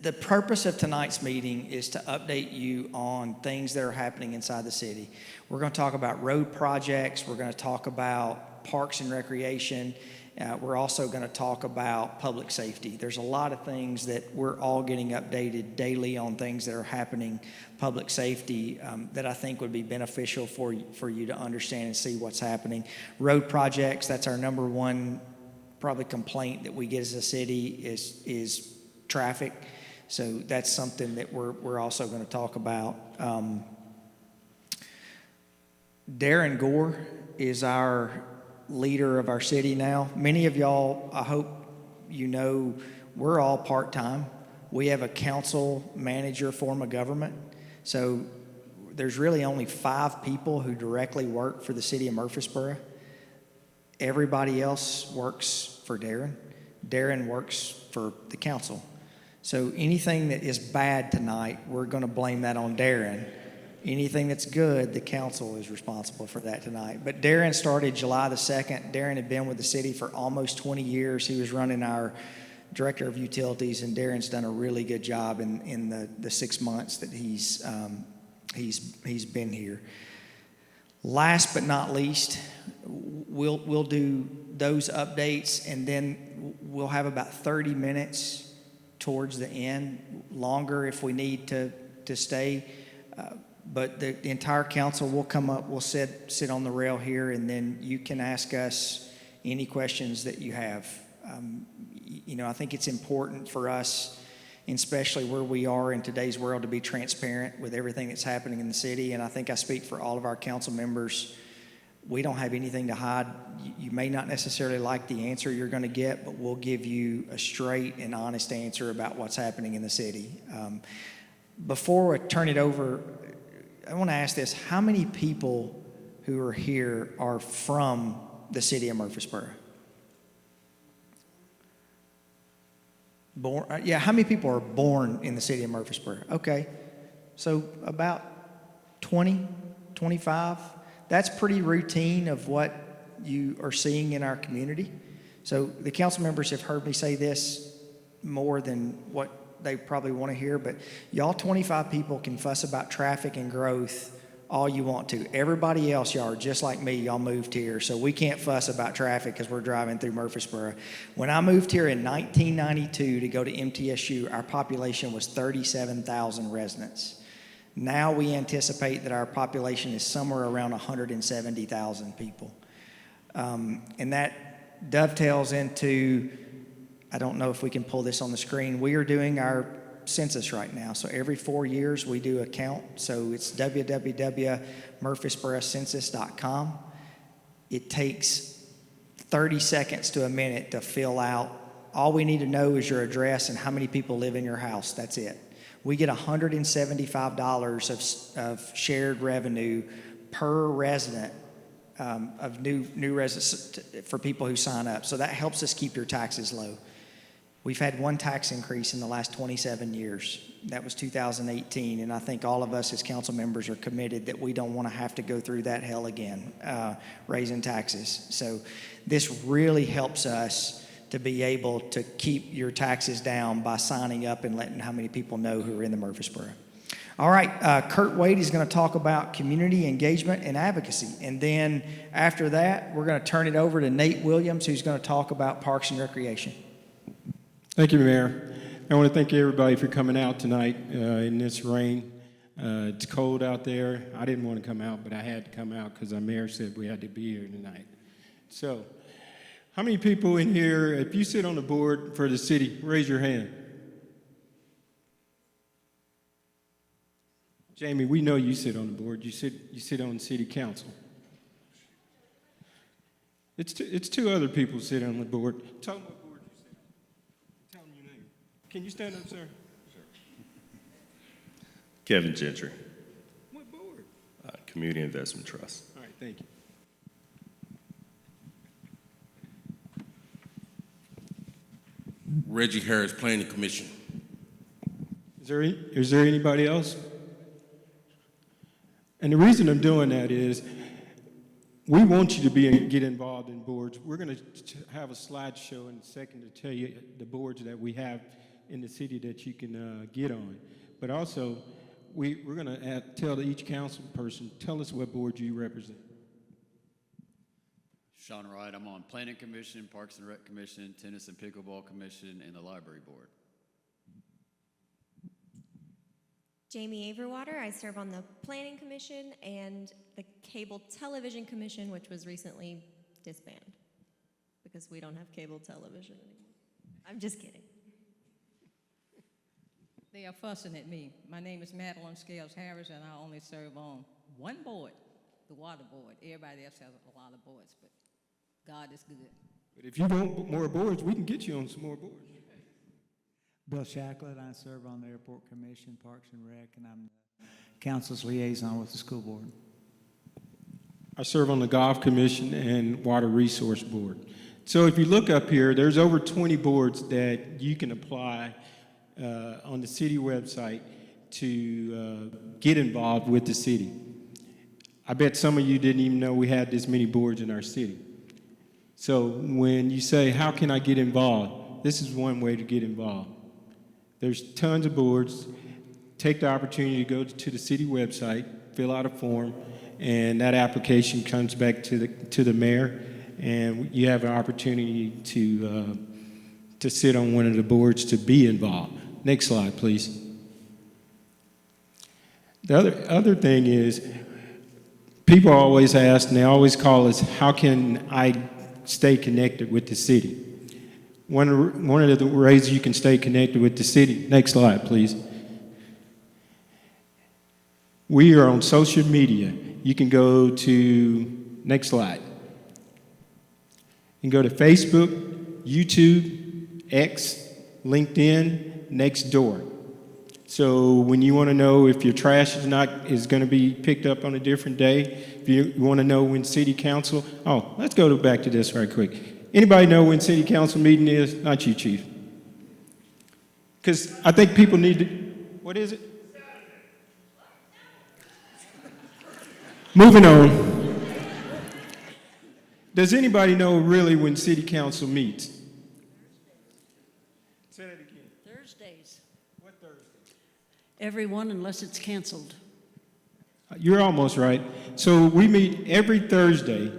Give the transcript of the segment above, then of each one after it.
The purpose of tonight's meeting is to update you on things that are happening inside the city. We're going to talk about road projects. We're going to talk about parks and recreation. We're also going to talk about public safety. There's a lot of things that we're all getting updated daily on things that are happening, public safety, that I think would be beneficial for you to understand and see what's happening. Road projects, that's our number one probably complaint that we get as a city is traffic. So that's something that we're also going to talk about. Darren Gore is our leader of our city now. Many of y'all, I hope you know, we're all part-time. We have a council manager form of government. So there's really only 5 people who directly work for the city of Murfreesboro. Everybody else works for Darren. Darren works for the council. So anything that is bad tonight, we're going to blame that on Darren. Anything that's good, the council is responsible for that tonight. But Darren started July the 2nd. Darren had been with the city for almost 20 years. He was running our director of utilities, and Darren's done a really good job in the 6 months that he's been here. Last but not least, we'll do those updates, and then we'll have about 30 minutes towards the end, longer if we need to stay. But the entire council will come up, we'll sit on the rail here, and then you can ask us any questions that you have. I think it's important for us, especially where we are in today's world, to be transparent with everything that's happening in the city. And I think I speak for all of our council members. We don't have anything to hide. You may not necessarily like the answer you're going to get, but we'll give you a straight and honest answer about what's happening in the city. Before I turn it over, I want to ask this. How many people who are here are from the city of Murfreesboro? How many people are born in the city of Murfreesboro? Okay, so about 20, 25. That's pretty routine of what you are seeing in our community. So the council members have heard me say this more than what they probably want to hear, but y'all 25 people can fuss about traffic and growth all you want to. Everybody else, y'all are just like me. Y'all moved here, so we can't fuss about traffic because we're driving through Murfreesboro. When I moved here in 1992 to go to MTSU, our population was 37,000 residents. Now we anticipate that our population is somewhere around 170,000 people. And that dovetails into, I don't know if we can pull this on the screen. We are doing our census right now. So every 4 years we do a count. So it's www.murfreesborocensus.com. It takes 30 seconds to a minute to fill out. All we need to know is your address and how many people live in your house. That's it. We get $175 of shared revenue per resident of new residents for people who sign up. So that helps us keep your taxes low. We've had one tax increase in the last 27 years. That was 2018, and I think all of us as council members are committed that we don't want to have to go through that hell again, raising taxes. So this really helps us to be able to keep your taxes down by signing up and letting how many people know who are in the Murfreesboro. All right, Kurt Wade is going to talk about community engagement and advocacy. And then after that, we're going to turn it over to Nate Williams, who's going to talk about parks and recreation. Thank you, Mayor. I want to thank everybody for coming out tonight in this rain. It's cold out there. I didn't want to come out, but I had to come out because our mayor said we had to be here tonight. So, how many people in here, if you sit on the board for the city, raise your hand. Jamie, we know you sit on the board. You sit on city council. It's two other people sit on the board. Tell them what board you sit on. Tell them your name. Can you stand up, sir? Sure. Kevin Gentry. What board? Community Investment Trust. All right, thank you. Reggie Harris, Planning Commission. Is there anybody else? And the reason I'm doing that is we want you to get involved in boards. We're going to have a slideshow in a second to tell you the boards that we have in the city that you can get on. But also, we're going to tell each council person, tell us what board you represent. Sean Wright, I'm on Planning Commission, Parks and Rec Commission, Tennis and Pickleball Commission, and the Library Board. Jamie Averwater, I serve on the Planning Commission and the Cable Television Commission, which was recently disbanded because we don't have cable television anymore. I'm just kidding. They are fussing at me. My name is Madeline Scales Harris, and I only serve on one board, the Water Board. Everybody else has a lot of boards, but God is good. But if you want more boards, we can get you on some more boards. Bill Shacklet, I serve on the Airport Commission, Parks and Rec, and I'm the council's liaison with the school board. I serve on the Golf Commission and Water Resource Board. So if you look up here, there's over 20 boards that you can apply on the city website to get involved with the city. I bet some of you didn't even know we had this many boards in our city. So when you say, how can I get involved? This is one way to get involved. There's tons of boards. Take the opportunity to go to the city website, fill out a form, and that application comes back to the mayor, and you have an opportunity to sit on one of the boards to be involved. Next slide, please. The other thing is, people always ask, and they always call us, how can I stay connected with the city? One of the ways you can stay connected with the city. Next slide, please. We are on social media. You can go to, next slide. You can go to Facebook, YouTube, X, LinkedIn, Nextdoor. So when you want to know if your trash is going to be picked up on a different day, if you want to know when city council, let's go back to this right quick. Anybody know when city council meeting is? Not you, chief. Because I think people need to, what is it? Moving on. Does anybody know really when city council meets? Say that again. Thursdays. What Thursday? Everyone, unless it's canceled. You're almost right. So we meet every Thursday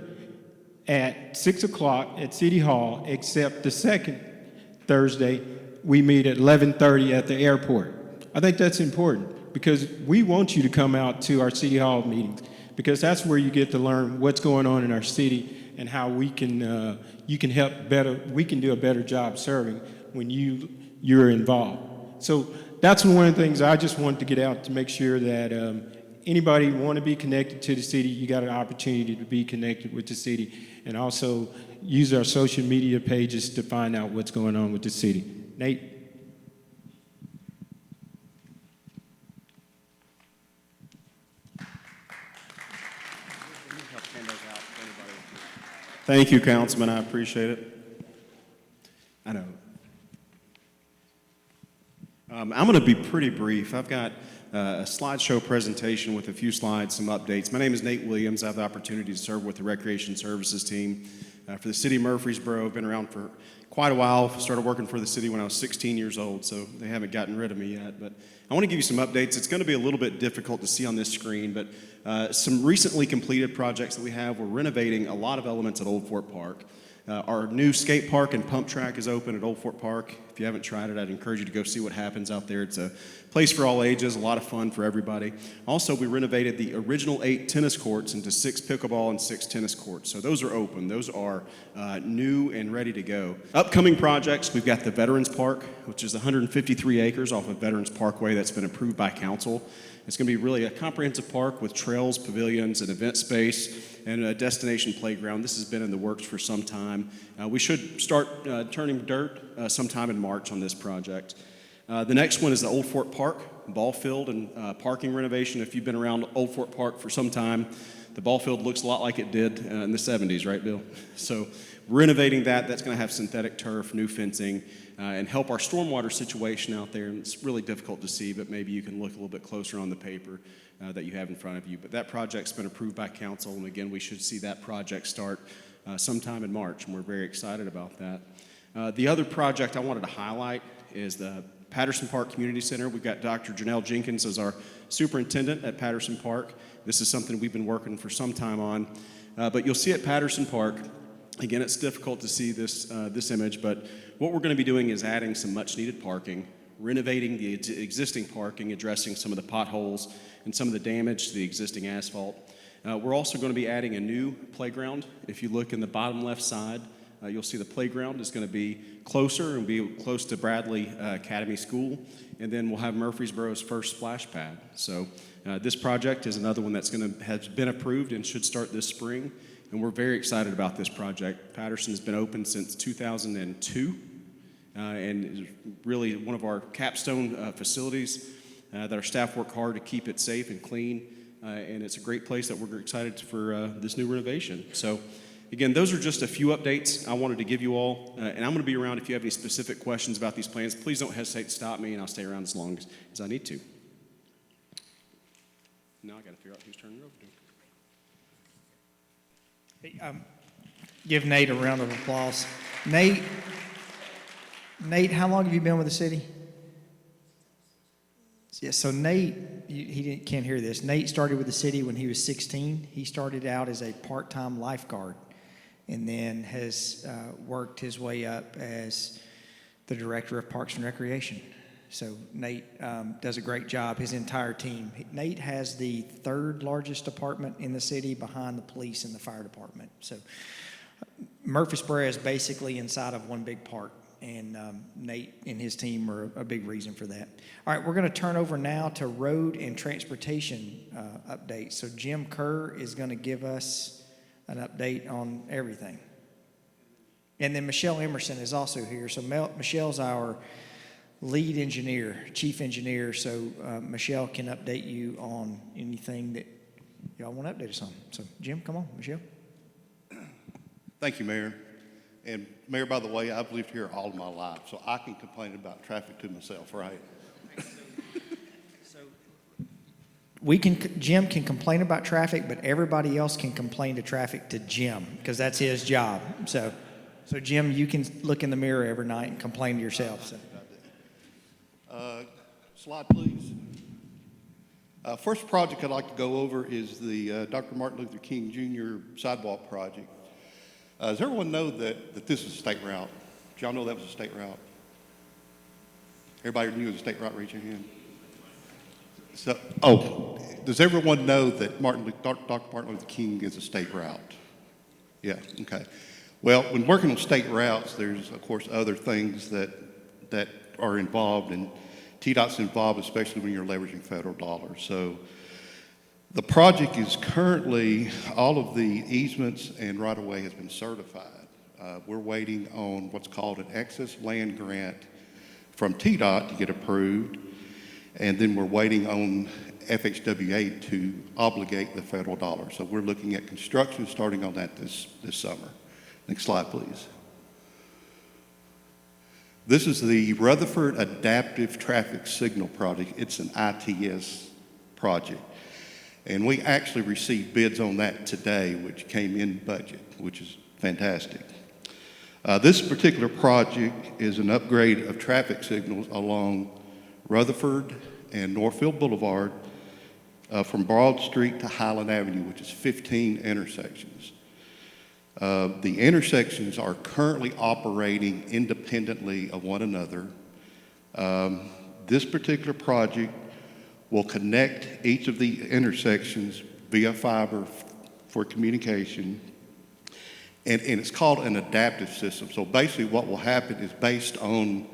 at 6 o'clock at City Hall, except the second Thursday, we meet at 11:30 at the airport. I think that's important because we want you to come out to our City Hall meetings because that's where you get to learn what's going on in our city and how we can, you can help better, we can do a better job serving when you're involved. So that's one of the things I just wanted to get out to make sure that anybody want to be connected to the city, you got an opportunity to be connected with the city and also use our social media pages to find out what's going on with the city. Nate? Thank you, Councilman. I appreciate it. I know. I'm going to be pretty brief. I've got a slideshow presentation with a few slides, some updates. My name is Nate Williams. I have the opportunity to serve with the Recreation Services team for the city of Murfreesboro. I've been around for quite a while. Started working for the city when I was 16 years old, so they haven't gotten rid of me yet. But I want to give you some updates. It's going to be a little bit difficult to see on this screen, but some recently completed projects that we have. We're renovating a lot of elements at Old Fort Park. Our new skate park and pump track is open at Old Fort Park. If you haven't tried it, I'd encourage you to go see what happens out there. It's a place for all ages, a lot of fun for everybody. Also, we renovated the original 8 tennis courts into 6 pickleball and 6 tennis courts. So those are open. Those are new and ready to go. Upcoming projects, we've got the Veterans Park, which is 153 acres off of Veterans Parkway that's been approved by council. It's going to be really a comprehensive park with trails, pavilions, an event space, and a destination playground. This has been in the works for some time. We should start turning dirt sometime in March on this project. The next one is the Old Fort Park ball field and parking renovation. If you've been around Old Fort Park for some time, the ball field looks a lot like it did in the 70s, right, Bill? So renovating that, that's going to have synthetic turf, new fencing, and help our stormwater situation out there. And it's really difficult to see, but maybe you can look a little bit closer on the paper that you have in front of you. But that project's been approved by council, and again, we should see that project start sometime in March, and we're very excited about that. The other project I wanted to highlight is the Patterson Park Community Center. We've got Dr. Janelle Jenkins as our superintendent at Patterson Park. This is something we've been working for some time on. But you'll see at Patterson Park, again, it's difficult to see this image, but what we're going to be doing is adding some much-needed parking, renovating the existing parking, addressing some of the potholes and some of the damage to the existing asphalt. We're also going to be adding a new playground. If you look in the bottom left side, you'll see the playground is going to be closer and be close to Bradley Academy School, and then we'll have Murfreesboro's first splash pad. So this project is another one that's has been approved and should start this spring, and we're very excited about this project. Patterson has been open since 2002, and is really one of our capstone facilities that our staff work hard to keep it safe and clean, and it's a great place that we're excited for this new renovation. So again, those are just a few updates I wanted to give you all, and I'm going to be around if you have any specific questions about these plans. Please don't hesitate to stop me, and I'll stay around as long as I need to. Now I got to figure out who's turning it over to. Hey, give Nate a round of applause. Nate, how long have you been with the city? Yeah, so Nate, can't hear this. Nate started with the city when he was 16. He started out as a part-time lifeguard and then has worked his way up as the director of Parks and Recreation. So Nate does a great job, his entire team. Nate has the third largest department in the city behind the police and the fire department. So Murfreesboro is basically inside of one big park, and Nate and his team are a big reason for that. All right, we're going to turn over now to road and transportation updates. So Jim Kerr is going to give us an update on everything. And then Michelle Emerson is also here. So Michelle's our lead engineer, chief engineer, so Michelle can update you on anything that y'all want to update us on. So Jim, come on, Michelle. Thank you, Mayor. And Mayor, by the way, I've lived here all of my life, so I can complain about traffic to myself, right? So Jim can complain about traffic, but everybody else can complain to traffic to Jim, because that's his job. So Jim, you can look in the mirror every night and complain to yourself. So. Slide, please. First project I'd like to go over is the Dr. Martin Luther King Jr. sidewalk project. Does everyone know that this is a state route? Did y'all know that was a state route? Everybody knew it was a state route? Raise your hand. So, does everyone know that Dr. Martin Luther King is a state route? Yeah, okay. Well, when working on state routes, there's, of course, other things that are involved, and TDOT's involved, especially when you're leveraging federal dollars. So the project is currently, all of the easements and right-of-way has been certified. We're waiting on what's called an excess land grant from TDOT to get approved, and then we're waiting on FHWA to obligate the federal dollars. So we're looking at construction starting on that this summer. Next slide, please. This is the Rutherford Adaptive Traffic Signal Project. It's an ITS project. And we actually received bids on that today, which came in budget, which is fantastic. This particular project is an upgrade of traffic signals along Rutherford and Northfield Boulevard from Broad Street to Highland Avenue, which is 15 intersections. The intersections are currently operating independently of one another. This particular project will connect each of the intersections via fiber for communication, and it's called an adaptive system. So basically what will happen is based on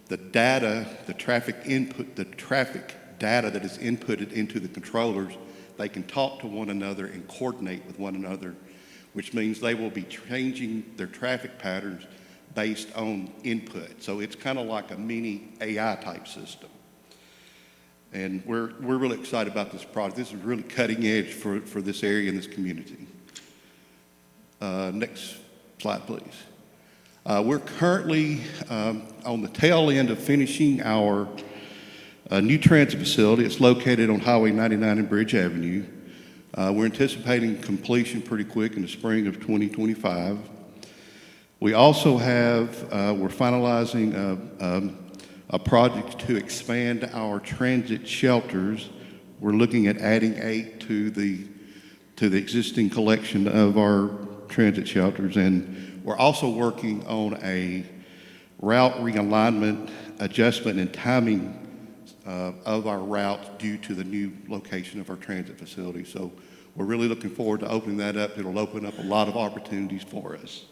the data, the traffic input, the traffic data that is inputted into the controllers, they can talk to one another and coordinate with one another, which means they will be changing their traffic patterns based on input. So it's kind of like a mini AI type system. And we're really excited about this project. This is really cutting edge for this area and this community. Next slide, please. We're currently on the tail end of finishing our new transit facility. It's located on Highway 99 and Bridge Avenue. We're anticipating completion pretty quick in the spring of 2025. We also have, we're finalizing a project to expand our transit shelters. We're looking at adding 8 to the existing collection of our transit shelters, and we're also working on a route realignment, adjustment, and timing of our routes due to the new location of our transit facility. So we're really looking forward to opening that up. It'll open up a lot of opportunities for us.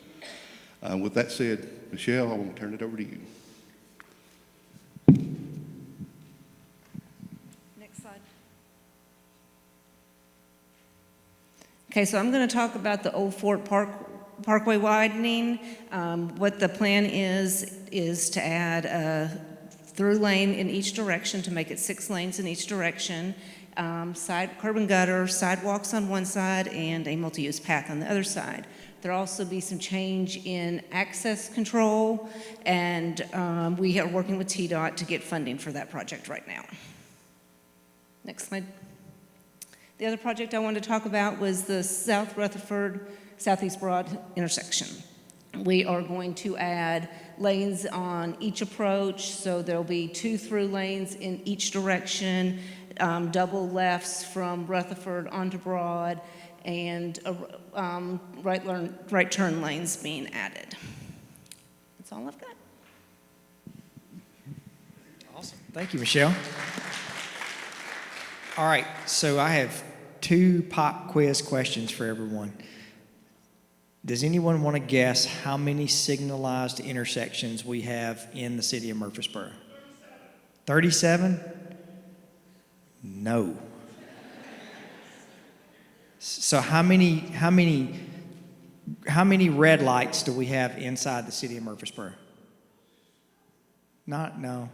With that said, Michelle, I want to turn it over to you. Next slide. Okay, so I'm going to talk about the Old Fort Parkway widening. What the plan is to add a through lane in each direction to make it 6 lanes in each direction, side curb and gutter, sidewalks on one side, and a multi-use path on the other side. There'll also be some change in access control, and we are working with TDOT to get funding for that project right now. Next slide. The other project I wanted to talk about was the South Rutherford Southeast Broad intersection. We are going to add lanes on each approach, so there'll be 2 through lanes in each direction, double lefts from Rutherford onto Broad, and right turn lanes being added. That's all I've got. Awesome. Thank you, Michelle. All right, so I have 2 pop quiz questions for everyone. Does anyone want to guess how many signalized intersections we have in the city of Murfreesboro? 37? No. So how many red lights do we have inside the city of Murfreesboro? No.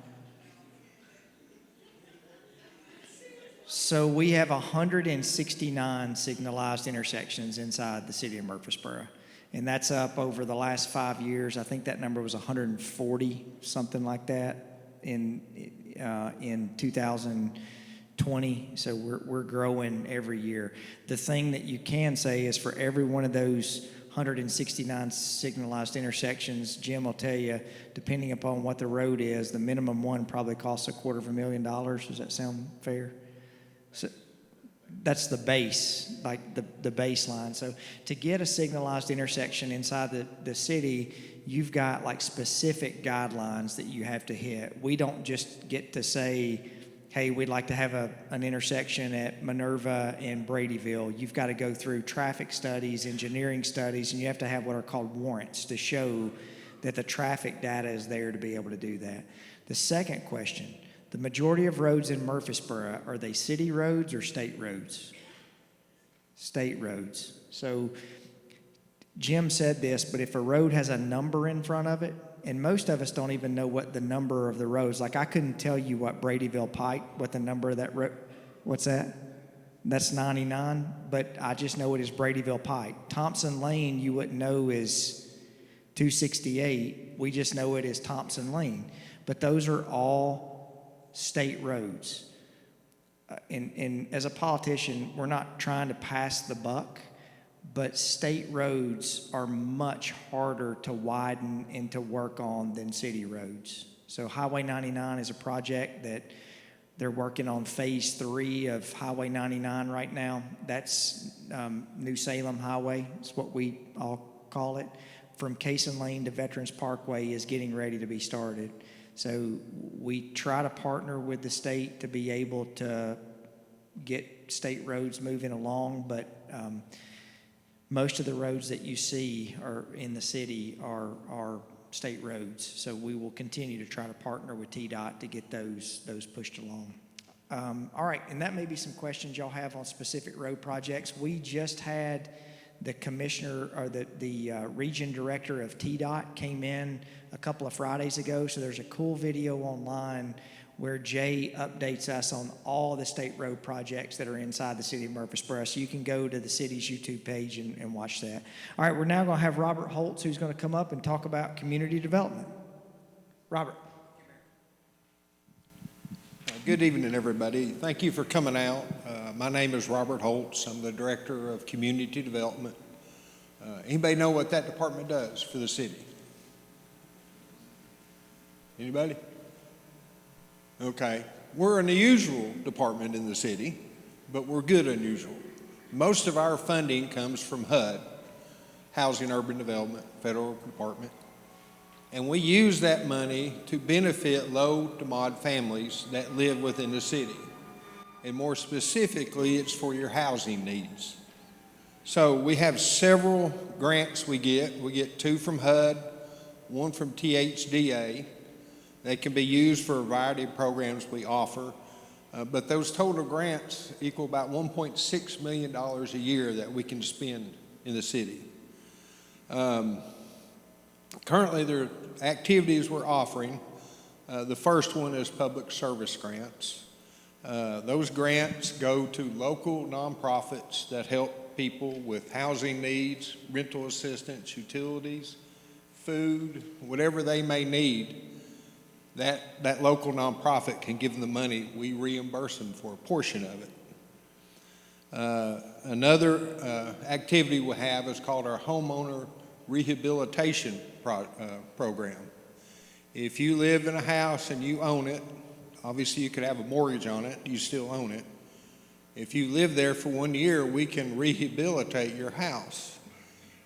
So we have 169 signalized intersections inside the city of Murfreesboro. And that's up over the last 5 years. I think that number was 140, something like that, in 2020. So we're growing every year. The thing that you can say is for every one of those 169 signalized intersections, Jim will tell you, depending upon what the road is, the minimum one probably costs $250,000. Does that sound fair? So that's the base, like the baseline. So to get a signalized intersection inside the city, you've got like specific guidelines that you have to hit. We don't just get to say, hey, we'd like to have an intersection at Minerva and Bradyville. You've got to go through traffic studies, engineering studies, and you have to have what are called warrants to show that the traffic data is there to be able to do that. The second question, the majority of roads in Murfreesboro, are they city roads or state roads? State roads. So Jim said this, but if a road has a number in front of it, and most of us don't even know what the number of the roads, like I couldn't tell you what Bradyville Pike, what the number of that road, what's that? That's 99, but I just know it is Bradyville Pike. Thompson Lane, you wouldn't know is 268. We just know it is Thompson Lane. But those are all state roads. And as a politician, we're not trying to pass the buck, but state roads are much harder to widen and to work on than city roads. So Highway 99 is a project that they're working on phase 3 of Highway 99 right now. That's New Salem Highway, is what we all call it. From Cason Lane to Veterans Parkway is getting ready to be started. So we try to partner with the state to be able to get state roads moving along, but most of the roads that you see are in the city are state roads. So we will continue to try to partner with TDOT to get those pushed along. All right, and that may be some questions y'all have on specific road projects. We just had the commissioner or the region director of TDOT came in a couple of Fridays ago. So there's a cool video online where Jay updates us on all the state road projects that are inside the city of Murfreesboro. So you can go to the city's YouTube page and watch that. All right, we're now going to have Robert Holtz, who's going to come up and talk about community development. Robert. Good evening, everybody. Thank you for coming out. My name is Robert Holtz. I'm the Director of Community Development. Anybody know what that department does for the city? Anybody? Okay? We're an unusual department in the city, but we're good unusual. Most of our funding comes from HUD, Housing Urban Development, federal department. And we use that money to benefit low to mod families that live within the city. And more specifically, it's for your housing needs. So we have several grants we get. We get 2 from HUD, 1 from THDA. They can be used for a variety of programs we offer. But those total grants equal about $1.6 million a year that we can spend in the city. Currently, there are activities we're offering. The first one is public service grants. Those grants go to local nonprofits that help people with housing needs, rental assistance, utilities, food, whatever they may need. That local nonprofit can give them the money. We reimburse them for a portion of it. Another activity we have is called our homeowner rehabilitation program. If you live in a house and you own it, obviously you could have a mortgage on it, you still own it. If you live there for 1 year, we can rehabilitate your house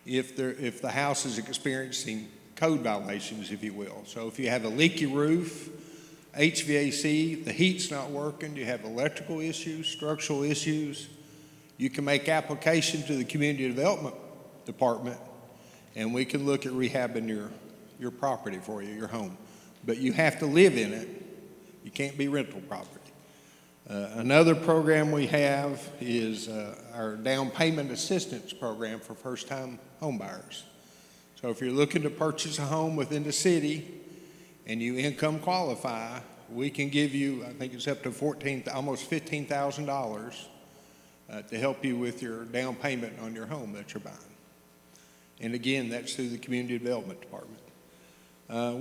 if the house is experiencing code violations, if you will. So if you have a leaky roof, HVAC, the heat's not working, you have electrical issues, structural issues, you can make application to the Community Development Department, and we can look at rehabbing your property for you, your home. But you have to live in it. You can't be rental property. Another program we have is our down payment assistance program for first-time home buyers. So if you're looking to purchase a home within the city and you income qualify, we can give you, I think it's up to almost $15,000 to help you with your down payment on your home that you're buying. And again, that's through the Community Development Department.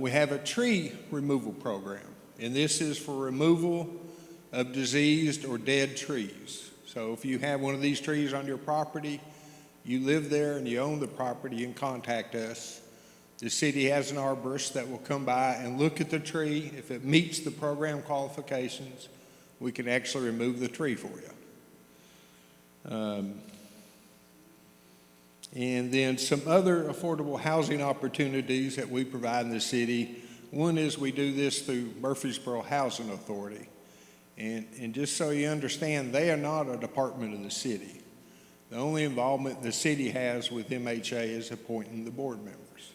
We have a tree removal program, and this is for removal of diseased or dead trees. So if you have one of these trees on your property, you live there and you own the property, you can contact us. The city has an arborist that will come by and look at the tree. If it meets the program qualifications, we can actually remove the tree for you. And then some other affordable housing opportunities that we provide in the city. One is we do this through Murfreesboro Housing Authority. And just so you understand, they are not a department of the city. The only involvement the city has with MHA is appointing the board members.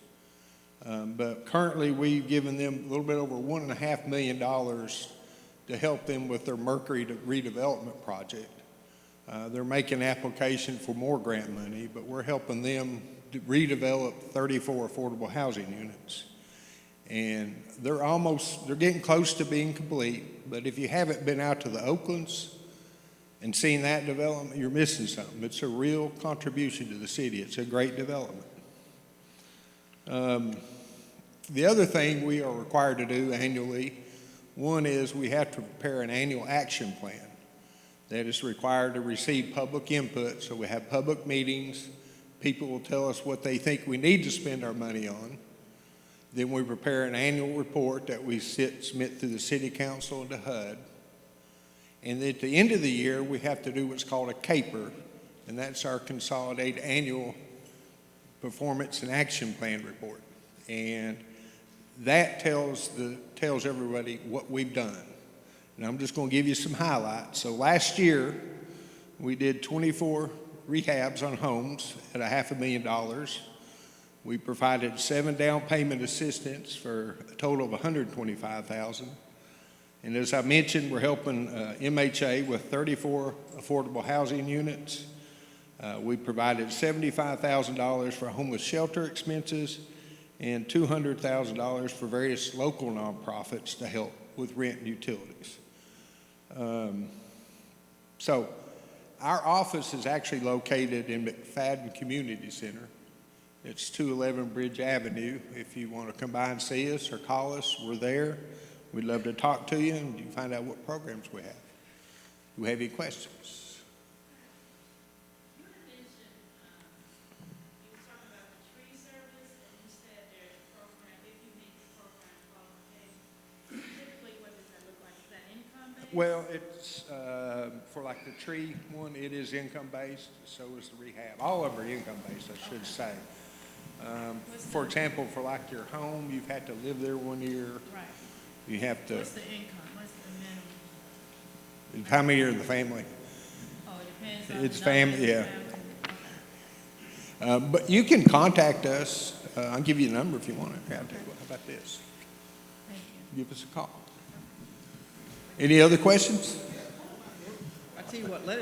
But currently we've given them a little bit over $1.5 million to help them with their Mercury redevelopment project. They're making application for more grant money, but we're helping them to redevelop 34 affordable housing units. And they're getting close to being complete, but if you haven't been out to the Oaklands and seen that development, you're missing something. It's a real contribution to the city. It's a great development. The other thing we are required to do annually, one is we have to prepare an annual action plan that is required to receive public input. So we have public meetings. People will tell us what they think we need to spend our money on. Then we prepare an annual report that we submit to the City Council and to HUD. And at the end of the year, we have to do what's called a CAPER, and that's our Consolidated Annual Performance and Action Plan Report. And that tells everybody what we've done. And I'm just going to give you some highlights. So last year, we did 24 rehabs on homes at $500,000. We provided 7 down payment assistance for a total of $125,000. And as I mentioned, we're helping MHA with 34 affordable housing units. We provided $75,000 for homeless shelter expenses and $200,000 for various local nonprofits to help with rent and utilities. So our office is actually located in McFadden Community Center. It's 211 Bridge Avenue. If you want to come by and see us or call us, we're there. We'd love to talk to you and you can find out what programs we have. Do we have any questions? Well, it's, for like the tree one, it is income-based, so is the rehab. All of them are income-based, I should say. For example, for like your home, you've had to live there 1 year. Right. You have to, What's the income? What's the minimum? how many are in the family? Oh, it depends on. It's the number family, of yeah. family. But you can contact us. I'll give you a number if you want it. How about this? Thank you. Give us a call. Any other questions? I tell you what, let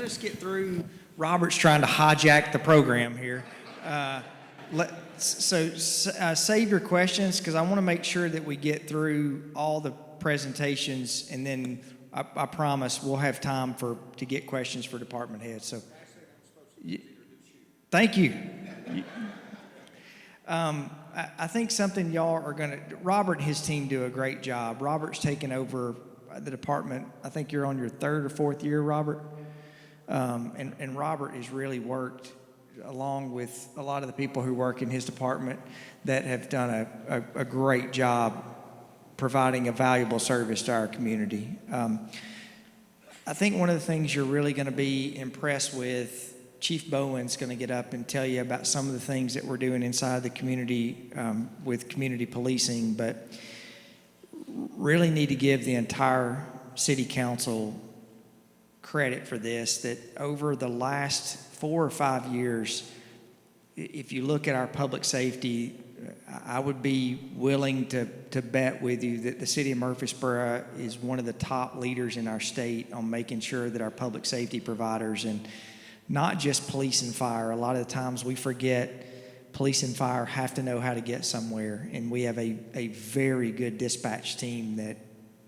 us get through. Robert's trying to hijack the program here. Save your questions, because I want to make sure that we get through all the presentations, and then I promise we'll have time to get questions for department heads. So, thank you. I think something y'all are going to, Robert and his team do a great job. Robert's taken over the department. I think you're on your third or fourth year, Robert. And Robert has really worked along with a lot of the people who work in his department that have done a great job providing a valuable service to our community. I think one of the things you're really going to be impressed with, Chief Bowen's going to get up and tell you about some of the things that we're doing inside the community with community policing, but really need to give the entire city council credit for this, that over the last 4 or 5 years, if you look at our public safety, I would be willing to bet with you that the city of Murfreesboro is one of the top leaders in our state on making sure that our public safety providers, and not just police and fire. A lot of the times we forget police and fire have to know how to get somewhere, and we have a very good dispatch team that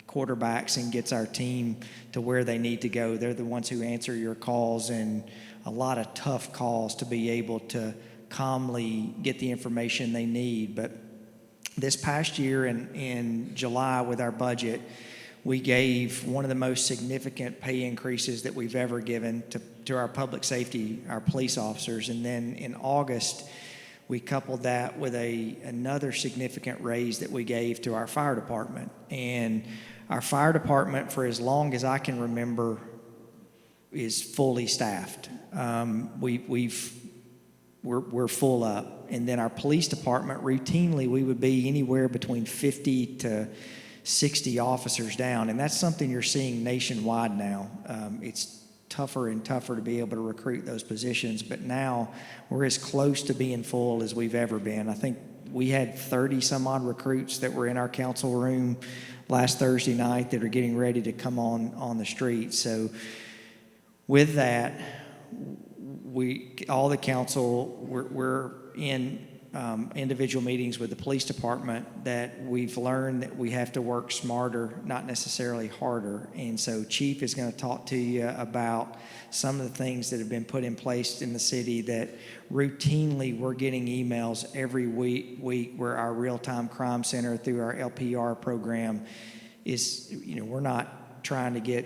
quarterbacks and gets our team to where they need to go. They're the ones who answer your calls, and a lot of tough calls to be able to calmly get the information they need. But this past year in July with our budget, we gave one of the most significant pay increases that we've ever given to our public safety, our police officers. And then in August, we coupled that with another significant raise that we gave to our fire department. And our fire department, for as long as I can remember, is fully staffed. We're full up. And then our police department, routinely, we would be anywhere between 50 to 60 officers down. And that's something you're seeing nationwide now. It's tougher and tougher to be able to recruit those positions, but now we're as close to being full as we've ever been. I think we had 30 some odd recruits that were in our council room last Thursday night that are getting ready to come on the street. So with that, all the council, we're in individual meetings with the police department that we've learned that we have to work smarter, not necessarily harder. And so Chief is going to talk to you about some of the things that have been put in place in the city, that routinely we're getting emails every week where our real-time crime center through our LPR program is, we're not trying to get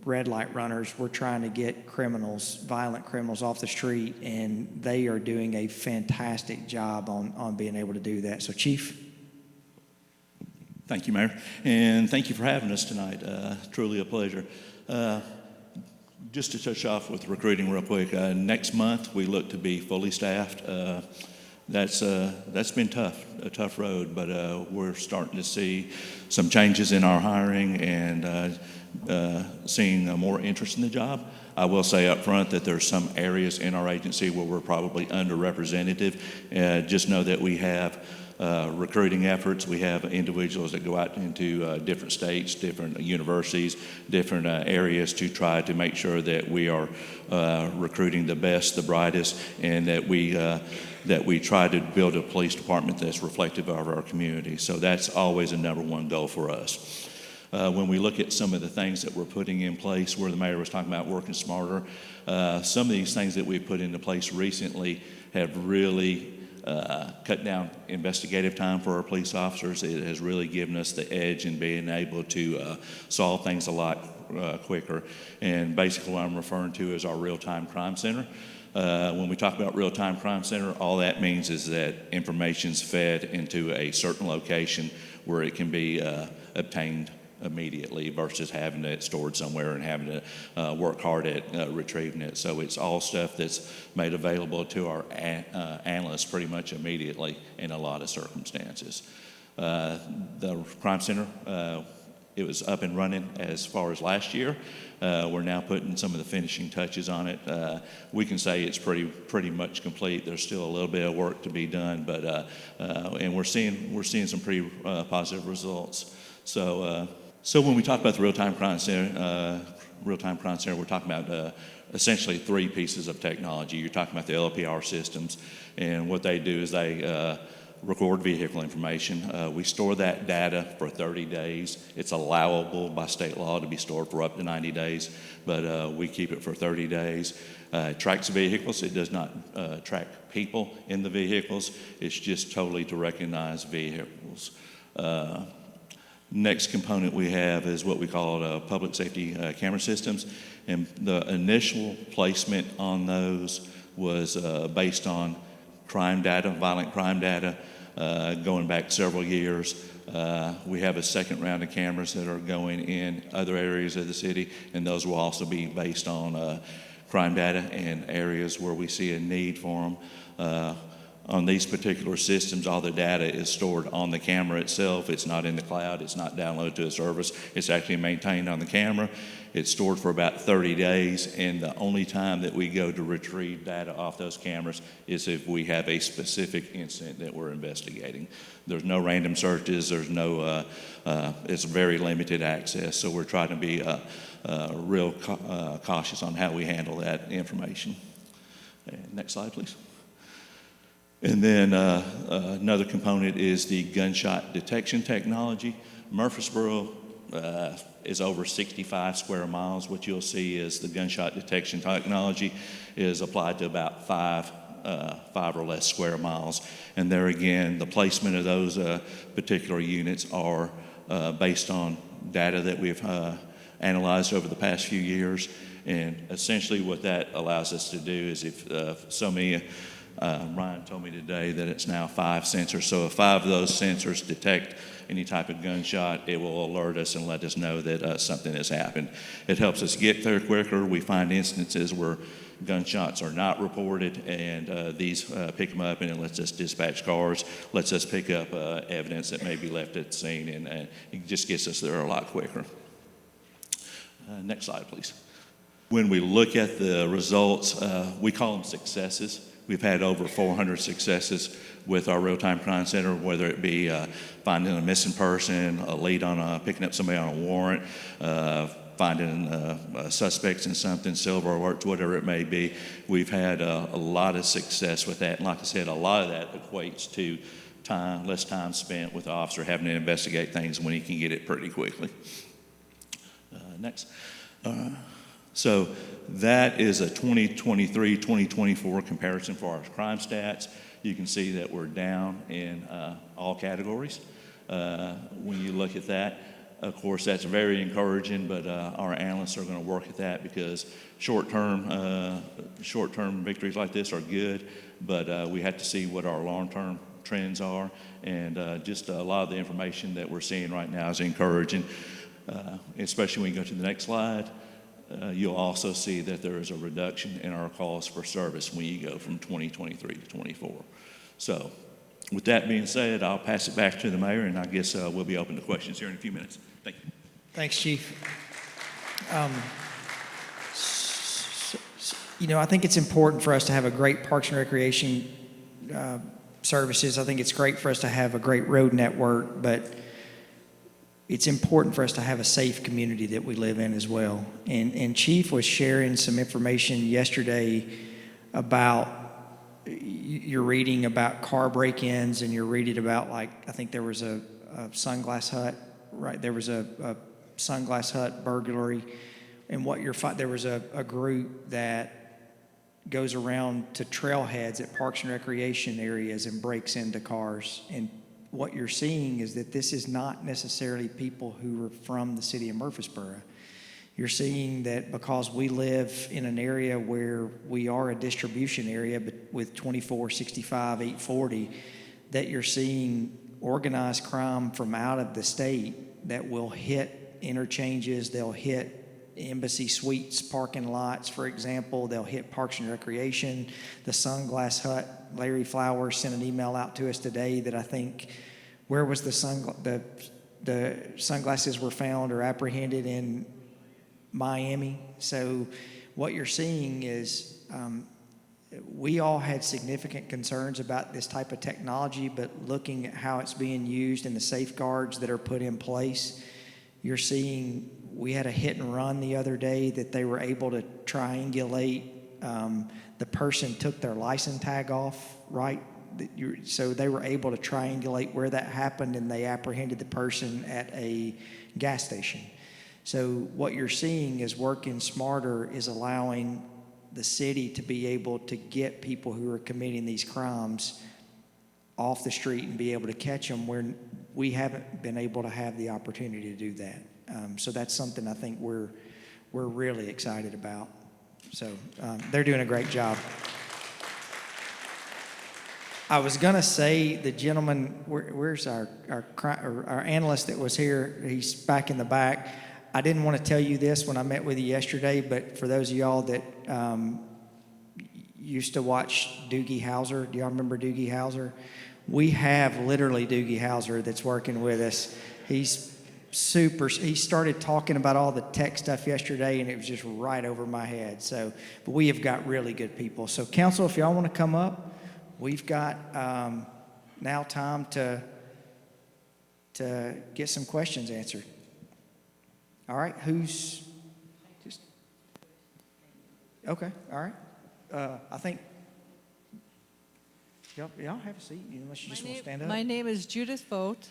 red light runners, we're trying to get criminals, violent criminals off the street, and they are doing a fantastic job on being able to do that. So, Chief. Thank you, Mayor, and thank you for having us tonight. Truly a pleasure. Just to touch off with recruiting real quick, next month we look to be fully staffed. That's been a tough road, but we're starting to see some changes in our hiring and seeing more interest in the job. I will say up front that there's some areas in our agency where we're probably underrepresented. Just know that we have recruiting efforts. We have individuals that go out into different states, different universities, different areas to try to make sure that we are recruiting the best, the brightest, and that we try to build a police department that's reflective of our community. So that's always a number one goal for us. When we look at some of the things that we're putting in place, where the mayor was talking about working smarter, some of these things that we've put into place recently have really cut down investigative time for our police officers. It has really given us the edge in being able to solve things a lot quicker. And basically what I'm referring to is our real-time crime center. When we talk about real-time crime center, all that means is that information's fed into a certain location where it can be obtained immediately versus having it stored somewhere and having to work hard at retrieving it. So it's all stuff that's made available to our analysts pretty much immediately in a lot of circumstances. The Crime Center, it was up and running as far as last year. We're now putting some of the finishing touches on it. We can say it's pretty much complete. There's still a little bit of work to be done, but and we're seeing some pretty positive results. So when we talk about the real-time crime center, we're talking about essentially three pieces of technology. You're talking about the LPR systems, and what they do is they record vehicle information. We store that data for 30 days. It's allowable by state law to be stored for up to 90 days, but we keep it for 30 days. It tracks vehicles. It does not track people in the vehicles. It's just totally to recognize vehicles. Next component we have is what we call public safety camera systems, and the initial placement on those was based on crime data, violent crime data, going back several years. We have a second round of cameras that are going in other areas of the city, and those will also be based on crime data and areas where we see a need for them. On these particular systems, all the data is stored on the camera itself. It's not in the cloud. It's not downloaded to a service. It's actually maintained on the camera. It's stored for about 30 days, and the only time that we go to retrieve data off those cameras is if we have a specific incident that we're investigating. There's no random searches. There's no, it's very limited access, so we're trying to be real cautious on how we handle that information. And next slide, please. And then another component is the gunshot detection technology. Murfreesboro is over 65 square miles. What you'll see is the gunshot detection technology is applied to about five or less square miles. And there again, the placement of those particular units are based on data that we've analyzed over the past few years. And essentially what that allows us to do is if so many Ryan told me today that it's now 5 sensors. So if 5 of those sensors detect any type of gunshot, it will alert us and let us know that something has happened. It helps us get there quicker. We find instances where gunshots are not reported, and these pick them up, and it lets us dispatch cars, lets us pick up evidence that may be left at the scene, and it just gets us there a lot quicker. Next slide, please. When we look at the results, we call them successes. We've had over 400 successes with our real-time crime center, whether it be finding a missing person, a lead on picking up somebody on a warrant, finding suspects in something, silver alerts, whatever it may be. We've had a lot of success with that. And like I said, a lot of that equates to less time spent with the officer having to investigate things when he can get it pretty quickly. Next. So that is a 2023-2024 comparison for our crime stats. You can see that we're down in all categories. When you look at that, of course, that's very encouraging, but our analysts are going to work at that because short-term victories like this are good, but we have to see what our long-term trends are, and just a lot of the information that we're seeing right now is encouraging, especially when you go to the next slide. You'll also see that there is a reduction in our calls for service when you go from 2023 to 24. So with that being said, I'll pass it back to the mayor, and I guess we'll be open to questions here in a few minutes. Thank you. Thanks, Chief. I think it's important for us to have a great Parks and Recreation services. I think it's great for us to have a great road network, but it's important for us to have a safe community that we live in as well. And Chief was sharing some information yesterday about, you're reading about car break-ins, and you're reading about, like, I think there was a Sunglass Hut, right? There was a Sunglass Hut burglary. And there was a group that goes around to trailheads at Parks and Recreation areas and breaks into cars. And what you're seeing is that this is not necessarily people who are from the city of Murfreesboro. You're seeing that because we live in an area where we are a distribution area, but with 24, 65, 840, that you're seeing organized crime from out of the state that will hit interchanges, they'll hit Embassy Suites parking lots, for example. They'll hit Parks and Recreation. The Sunglass Hut, Larry Flowers sent an email out to us today that I think, where was the sunglasses were found or apprehended in Miami. So what you're seeing is we all had significant concerns about this type of technology, but looking at how it's being used and the safeguards that are put in place, you're seeing. We had a hit and run the other day that they were able to triangulate. The person took their license tag off, right? So they were able to triangulate where that happened, and they apprehended the person at a gas station. So what you're seeing is working smarter is allowing the city to be able to get people who are committing these crimes off the street and be able to catch them where we haven't been able to have the opportunity to do that. So that's something I think we're really excited about. So they're doing a great job. I was gonna say the gentleman, where's our analyst that was here? He's back in the back. I didn't want to tell you this when I met with you yesterday, but for those of y'all that used to watch Doogie Howser, do y'all remember Doogie Howser? We have literally Doogie Howser that's working with us. He's super. He started talking about all the tech stuff yesterday, and it was just right over my head. So, but we have got really good people. So, council, if y'all want to come up, we've got now time to get some questions answered. All right, who's just okay? All right, I think y'all have a seat unless you just want to stand up. My name is Judith Vogt.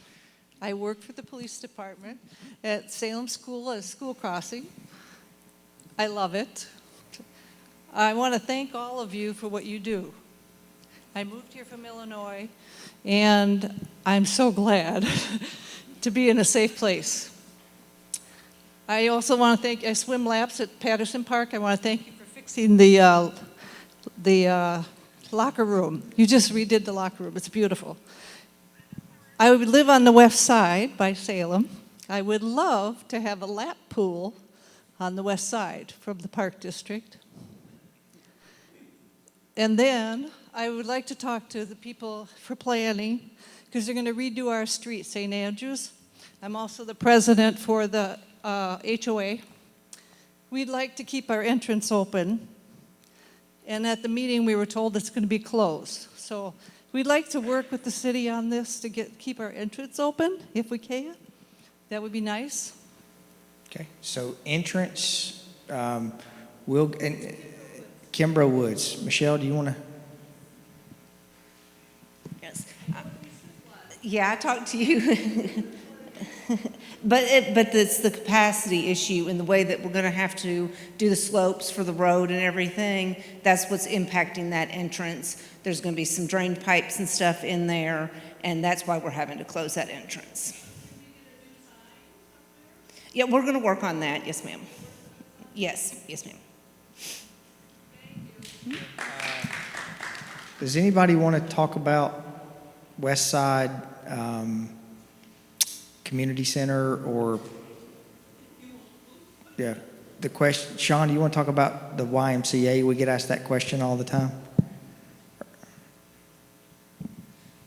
I work for the police department at Salem School as school crossing. I love it. I want to thank all of you for what you do. I moved here from Illinois, and I'm so glad to be in a safe place. I also want to thank, I swim laps at Patterson Park. I want to thank you for fixing the locker room. You just redid the locker room. It's beautiful. I would live on the west side by Salem. I would love to have a lap pool on the west side from the Park District. And then I would like to talk to the people for planning, because they're going to redo our street, St. Andrews. I'm also the president for the HOA. We'd like to keep our entrance open. And at the meeting, we were told it's going to be closed. So we'd like to work with the city on this to keep our entrance open, if we can. That would be nice. Okay, so entrance, and Kimbrough Woods. Michelle, do you want to? Yes. Yeah, I talked to you. But it's the capacity issue and the way that we're going to have to do the slopes for the road and everything. That's what's impacting that entrance. There's going to be some drain pipes and stuff in there, and that's why we're having to close that entrance. Yeah, we're going to work on that. Yes, ma'am. Yes, ma'am. Does anybody want to talk about West Side Community Center or, yeah, the question, Sean, do you want to talk about the YMCA? We get asked that question all the time.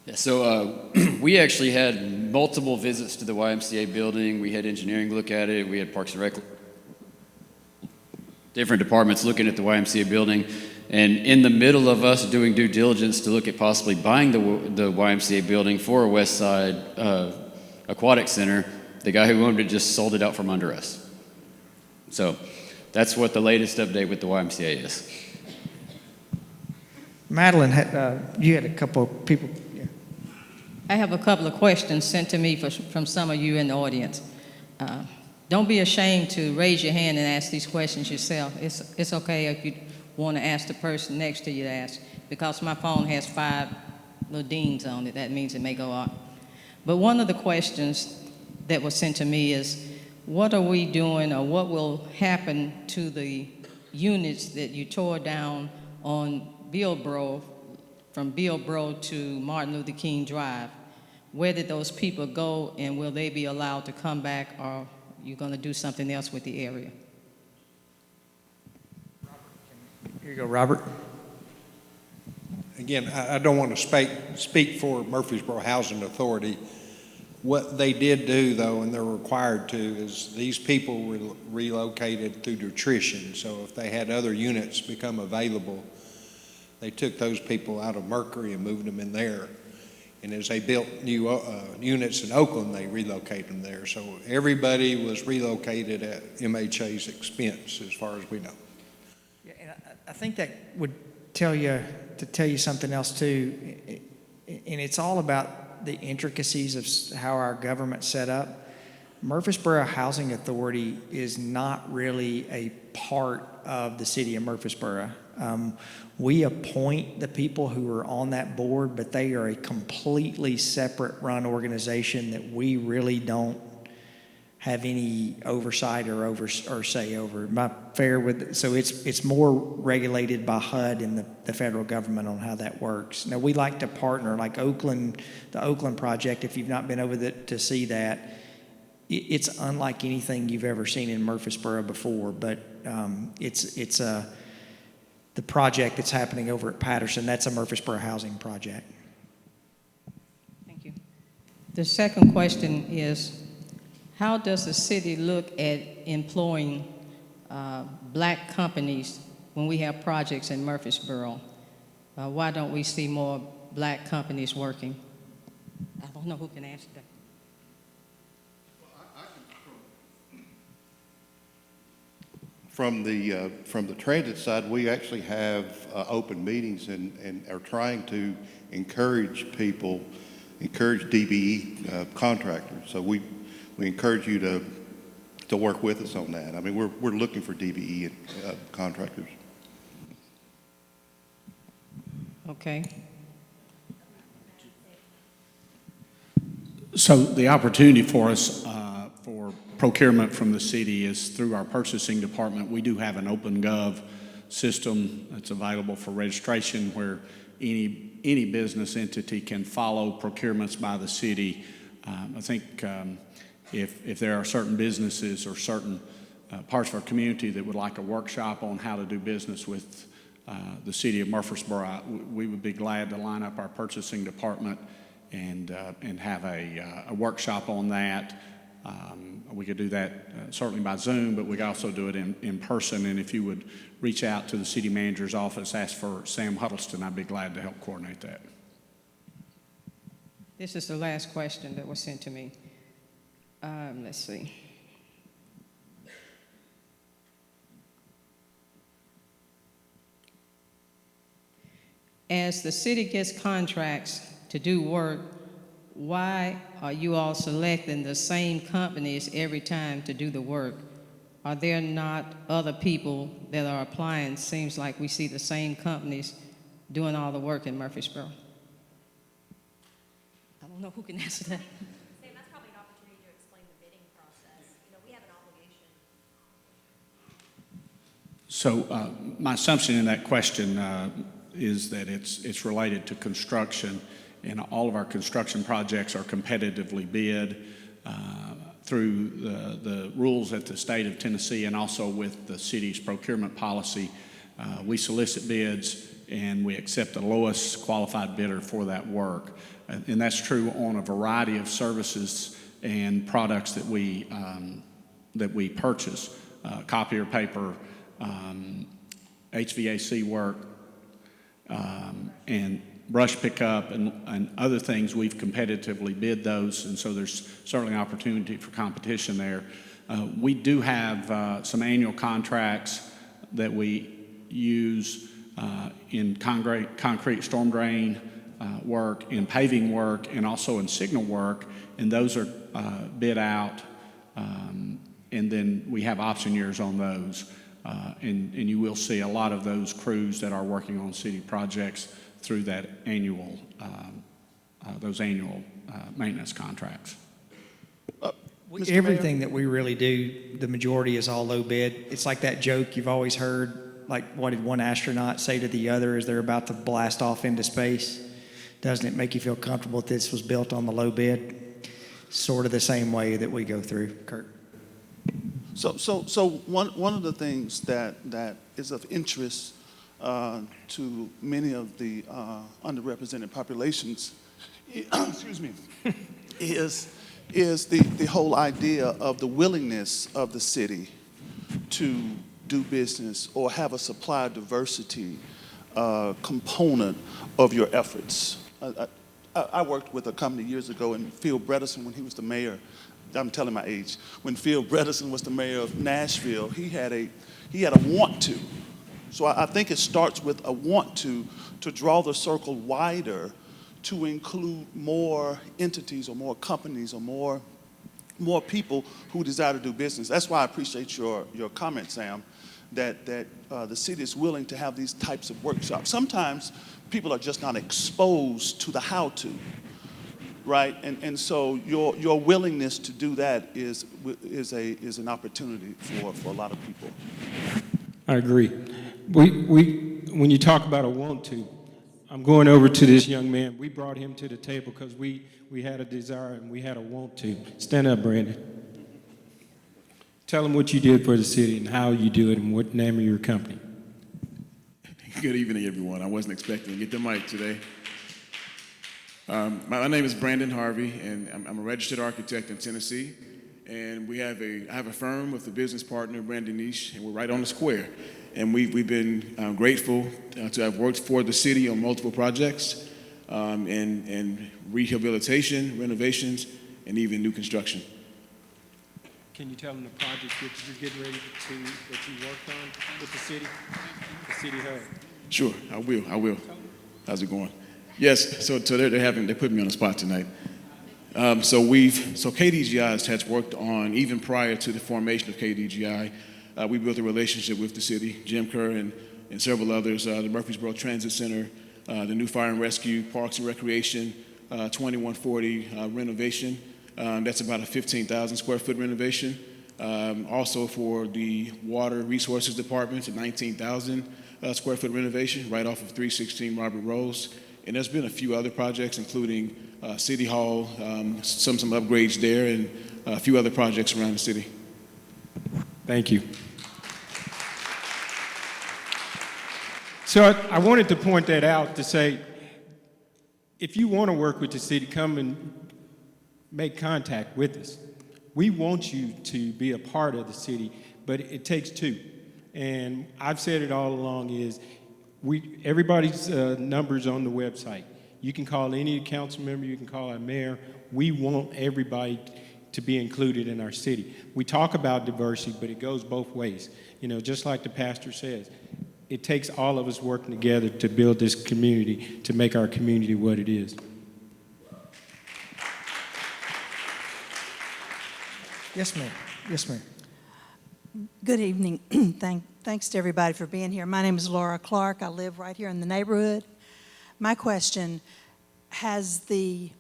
Yeah, so we actually had multiple visits to the YMCA building. We had engineering look at it. We had Parks and Rec, different departments looking at the YMCA building. And in the middle of us doing due diligence to look at possibly buying the YMCA building for a West Side Aquatic Center, the guy who owned it just sold it out from under us. So that's what the latest update with the YMCA is. Madeline, you had a couple of people. Yeah. I have a couple of questions sent to me from some of you in the audience. Don't be ashamed to raise your hand and ask these questions yourself. It's okay if you want to ask the person next to you to ask, because my phone has 5 little dings on it. That means it may go up. But one of the questions that was sent to me is, what are we doing, or what will happen to the units that you tore down on Billboro, from Billboro to Martin Luther King Drive? Where did those people go, and will they be allowed to come back, or you're going to do something else with the area? Here you go, Robert. Again, I don't want to speak for Murfreesboro Housing Authority. What they did do, though, and they're required to, is these people were relocated through attrition. So if they had other units become available, they took those people out of Mercury and moved them in there. And as they built new units in Oakland, they relocated them there. So everybody was relocated at MHA's expense, as far as we know. Yeah, and I think that would tell you something else too, and it's all about the intricacies of how our government's set up. Murfreesboro Housing Authority is not really a part of the city of Murfreesboro. We appoint the people who are on that board, but they are a completely separate run organization that we really don't have any oversight or say over. My fair with, so it's more regulated by HUD and the federal government on how that works. Now we like to partner, like Oakland, the Oakland project. If you've not been over to see that, it's unlike anything you've ever seen in Murfreesboro before. But it's the project that's happening over at Patterson. That's a Murfreesboro housing project. Thank you. The second question is, how does the city look at employing black companies when we have projects in Murfreesboro? Why don't we see more black companies working? I don't know who can answer that. From the transit side, we actually have open meetings and are trying to encourage DBE contractors. So we encourage you to work with us on that. I mean, we're looking for DBE contractors. Okay. So the opportunity for us for procurement from the city is through our purchasing department. We do have an open gov system that's available for registration where any business entity can follow procurements by the city. I think if there are certain businesses or certain parts of our community that would like a workshop on how to do business with the city of Murfreesboro, we would be glad to line up our purchasing department and have a workshop on that. We could do that certainly by Zoom, but we could also do it in person. And if you would reach out to the city manager's office, ask for Sam Huddleston, I'd be glad to help coordinate that. This is the last question that was sent to me. Let's see. As the city gets contracts to do work, why are you all selecting the same companies every time to do the work? Are there not other people that are applying? Seems like we see the same companies doing all the work in Murfreesboro. I don't know who can answer that. Sam, that's probably an opportunity to explain the bidding process. You know, we have an obligation. So my assumption in that question is that it's related to construction, and all of our construction projects are competitively bid through the rules at the state of Tennessee and also with the city's procurement policy. We solicit bids and we accept the lowest qualified bidder for that work. And that's true on a variety of services and products that we purchase, copier paper, HVAC work, and brush pickup and other things. We've competitively bid those, and so there's certainly an opportunity for competition there. We do have some annual contracts that we use in concrete storm drain work, in paving work, and also in signal work, and those are bid out, and then we have option years on those. And you will see a lot of those crews that are working on city projects through that annual, those annual maintenance contracts. Everything that we really do, the majority is all low bid. It's like that joke you've always heard, like what did one astronaut say to the other as they're about to blast off into space? Doesn't it make you feel comfortable that this was built on the low bid? Sort of the same way that we go through, Kurt. So one of the things that is of interest to many of the underrepresented populations, excuse me, is the whole idea of the willingness of the city to do business or have a supply diversity component of your efforts. I worked with a company years ago, and Phil Bredesen, when he was the mayor, I'm telling my age, when Phil Bredesen was the mayor of Nashville, he had a want to. So I think it starts with a want to draw the circle wider, to include more entities or more companies or more people who desire to do business. That's why I appreciate your comment, Sam, that the city is willing to have these types of workshops. Sometimes people are just not exposed to the how-to, right? And so your willingness to do that is an opportunity for a lot of people. I agree. When you talk about a want to, I'm going over to this young man. We brought him to the table because we had a desire and we had a want to. Stand up, Brandon. Tell them what you did for the city and how you do it and what name of your company. Good evening, everyone. I wasn't expecting to get the mic today. My name is Brandon Harvey, and I'm a registered architect in Tennessee. And I have a firm with a business partner, Brandon Niche, and we're right on the square. And we've been grateful to have worked for the city on multiple projects, and rehabilitation, renovations, and even new construction. Can you tell them the projects that you're getting ready that you worked on with the city hub? Sure, I will. How's it going? Yes, so they put me on the spot tonight. So KDGI has worked on, even prior to the formation of KDGI, we built a relationship with the city, Jim Kerr and several others, the Murfreesboro Transit Center, the new Fire and Rescue, Parks and Recreation, 2140 renovation. That's about a 15,000 square foot renovation. Also for the Water Resources Department, a 19,000 square foot renovation right off of 316 Robert Rose. And there's been a few other projects, including City Hall, some upgrades there, and a few other projects around the city. Thank you. So I wanted to point that out to say, if you want to work with the city, come and make contact with us. We want you to be a part of the city, but it takes two. And I've said it all along is, everybody's number's on the website. You can call any council member, you can call our mayor. We want everybody to be included in our city. We talk about diversity, but it goes both ways. You know, just like the pastor says, it takes all of us working together to build this community, to make our community what it is. Yes, ma'am. Yes, ma'am. Good evening. Thanks to everybody for being here. My name is Laura Clark. I live right here in the neighborhood. My question, has the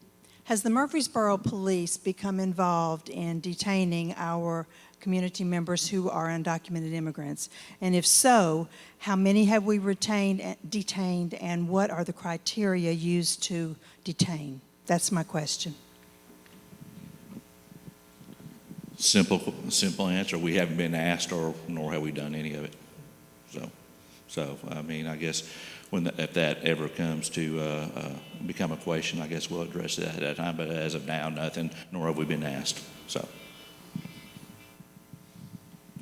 Murfreesboro Police become involved in detaining our community members who are undocumented immigrants? And if so, how many have we detained, and what are the criteria used to detain? That's my question. Simple answer. We haven't been asked, nor have we done any of it. So I mean, I guess if that ever comes to become a question, I guess we'll address that at that time. But as of now, nothing, nor have we been asked. So.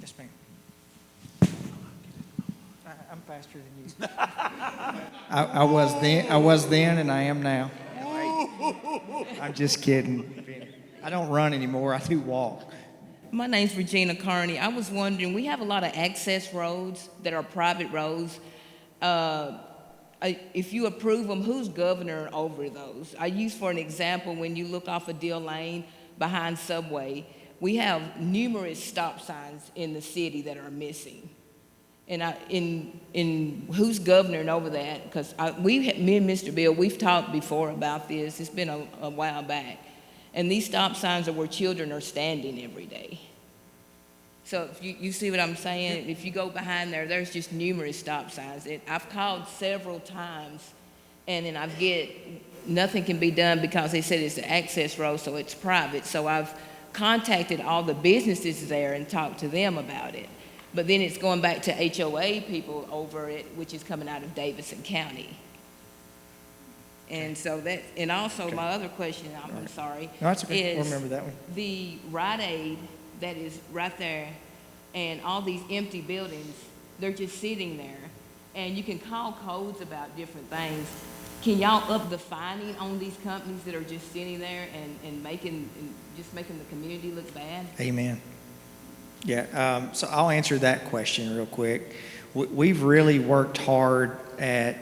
Yes, ma'am. I'm faster than you. I was then, and I am now. I'm just kidding. I don't run anymore. I do walk. My name's Regina Carney. I was wondering, we have a lot of access roads that are private roads. If you approve them, who's governor over those? I use for an example, when you look off of Deal Lane behind Subway, we have numerous stop signs in the city that are missing. And in who's governing over that? Because me and Mr. Bill, we've talked before about this. It's been a while back. And these stop signs are where children are standing every day. So if you see what I'm saying? If you go behind there, there's just numerous stop signs. I've called several times, and then nothing can be done because they said it's an access road, so it's private. So I've contacted all the businesses there and talked to them about it. But then it's going back to HOA people over it, which is coming out of Davidson County. And so that, and also my other question, I'm sorry, No, that's okay. We'll is remember that one. the Rite Aid that is right there and all these empty buildings, they're just sitting there. And you can call codes about different things. Can y'all up the fining on these companies that are just sitting there and just making the community look bad? Amen. Yeah, so I'll answer that question real quick. We've really worked hard at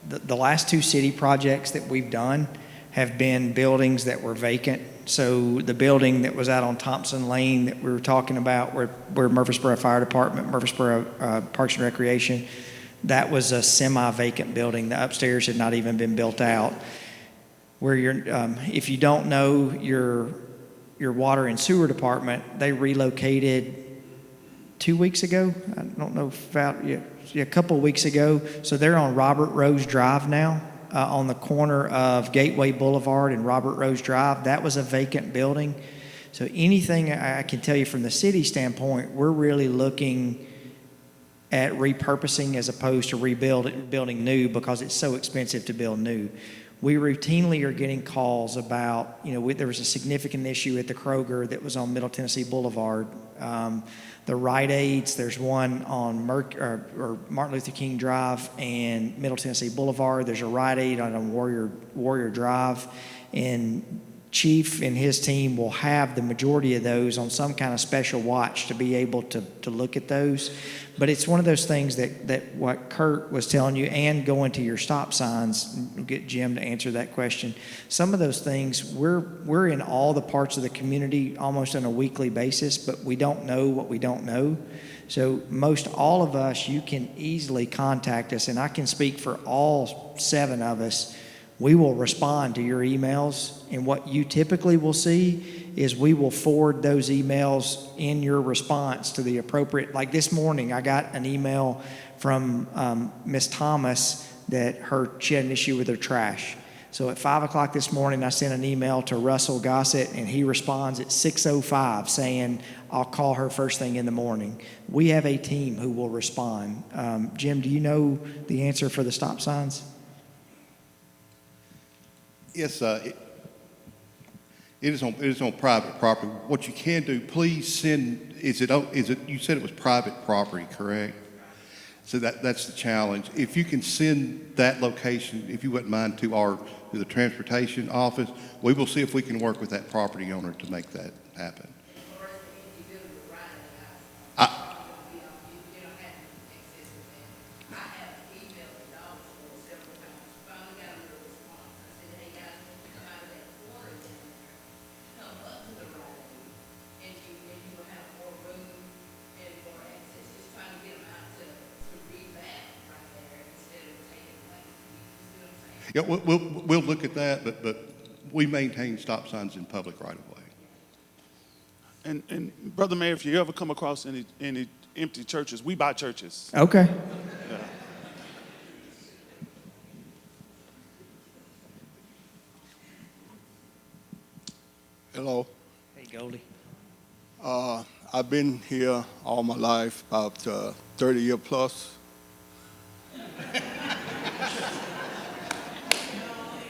the last two city projects that we've done have been buildings that were vacant. So the building that was out on Thompson Lane that we were talking about, where Murfreesboro Fire Department, Murfreesboro Parks and Recreation, that was a semi-vacant building. The upstairs had not even been built out. Where if you don't know your water and sewer department, they relocated 2 weeks ago. I don't know about a couple of weeks ago. So they're on Robert Rose Drive now, on the corner of Gateway Boulevard and Robert Rose Drive. That was a vacant building. So anything I can tell you from the city standpoint, we're really looking at repurposing as opposed to building new, because it's so expensive to build new. We routinely are getting calls about, there was a significant issue at the Kroger that was on Middle Tennessee Boulevard. The Rite Aids, there's one on Martin Luther King Drive and Middle Tennessee Boulevard. There's a Rite Aid on Warrior Drive. And Chief and his team will have the majority of those on some kind of special watch to be able to look at those. But it's one of those things that what Kurt was telling you, and going to your stop signs, we'll get Jim to answer that question. Some of those things, we're in all the parts of the community almost on a weekly basis, but we don't know what we don't know. So most all of us, you can easily contact us, and I can speak for all 7 of us. We will respond to your emails, and what you typically will see is we will forward those emails in your response to the appropriate. Like this morning, I got an email from Miss Thomas that she had an issue with her trash. So at 5 o'clock this morning, I sent an email to Russell Gossett, and he responds at 6:05 saying, I'll call her first thing in the morning. We have a team who will respond. Jim, do you know the answer for the stop signs? Yes, it is on private property. What you can do, please send, you said it was private property, correct? So that's the challenge. If you can send that location, if you wouldn't mind, to the transportation office, we will see if we can work with that property owner to make that happen. Yeah, we'll look at that, but we maintain stop signs in public right of way. And Brother Mayor, if you ever come across any empty churches, we buy churches. Okay. Yeah. Hello. Hey, Goldie. I've been here all my life, about 30 years plus.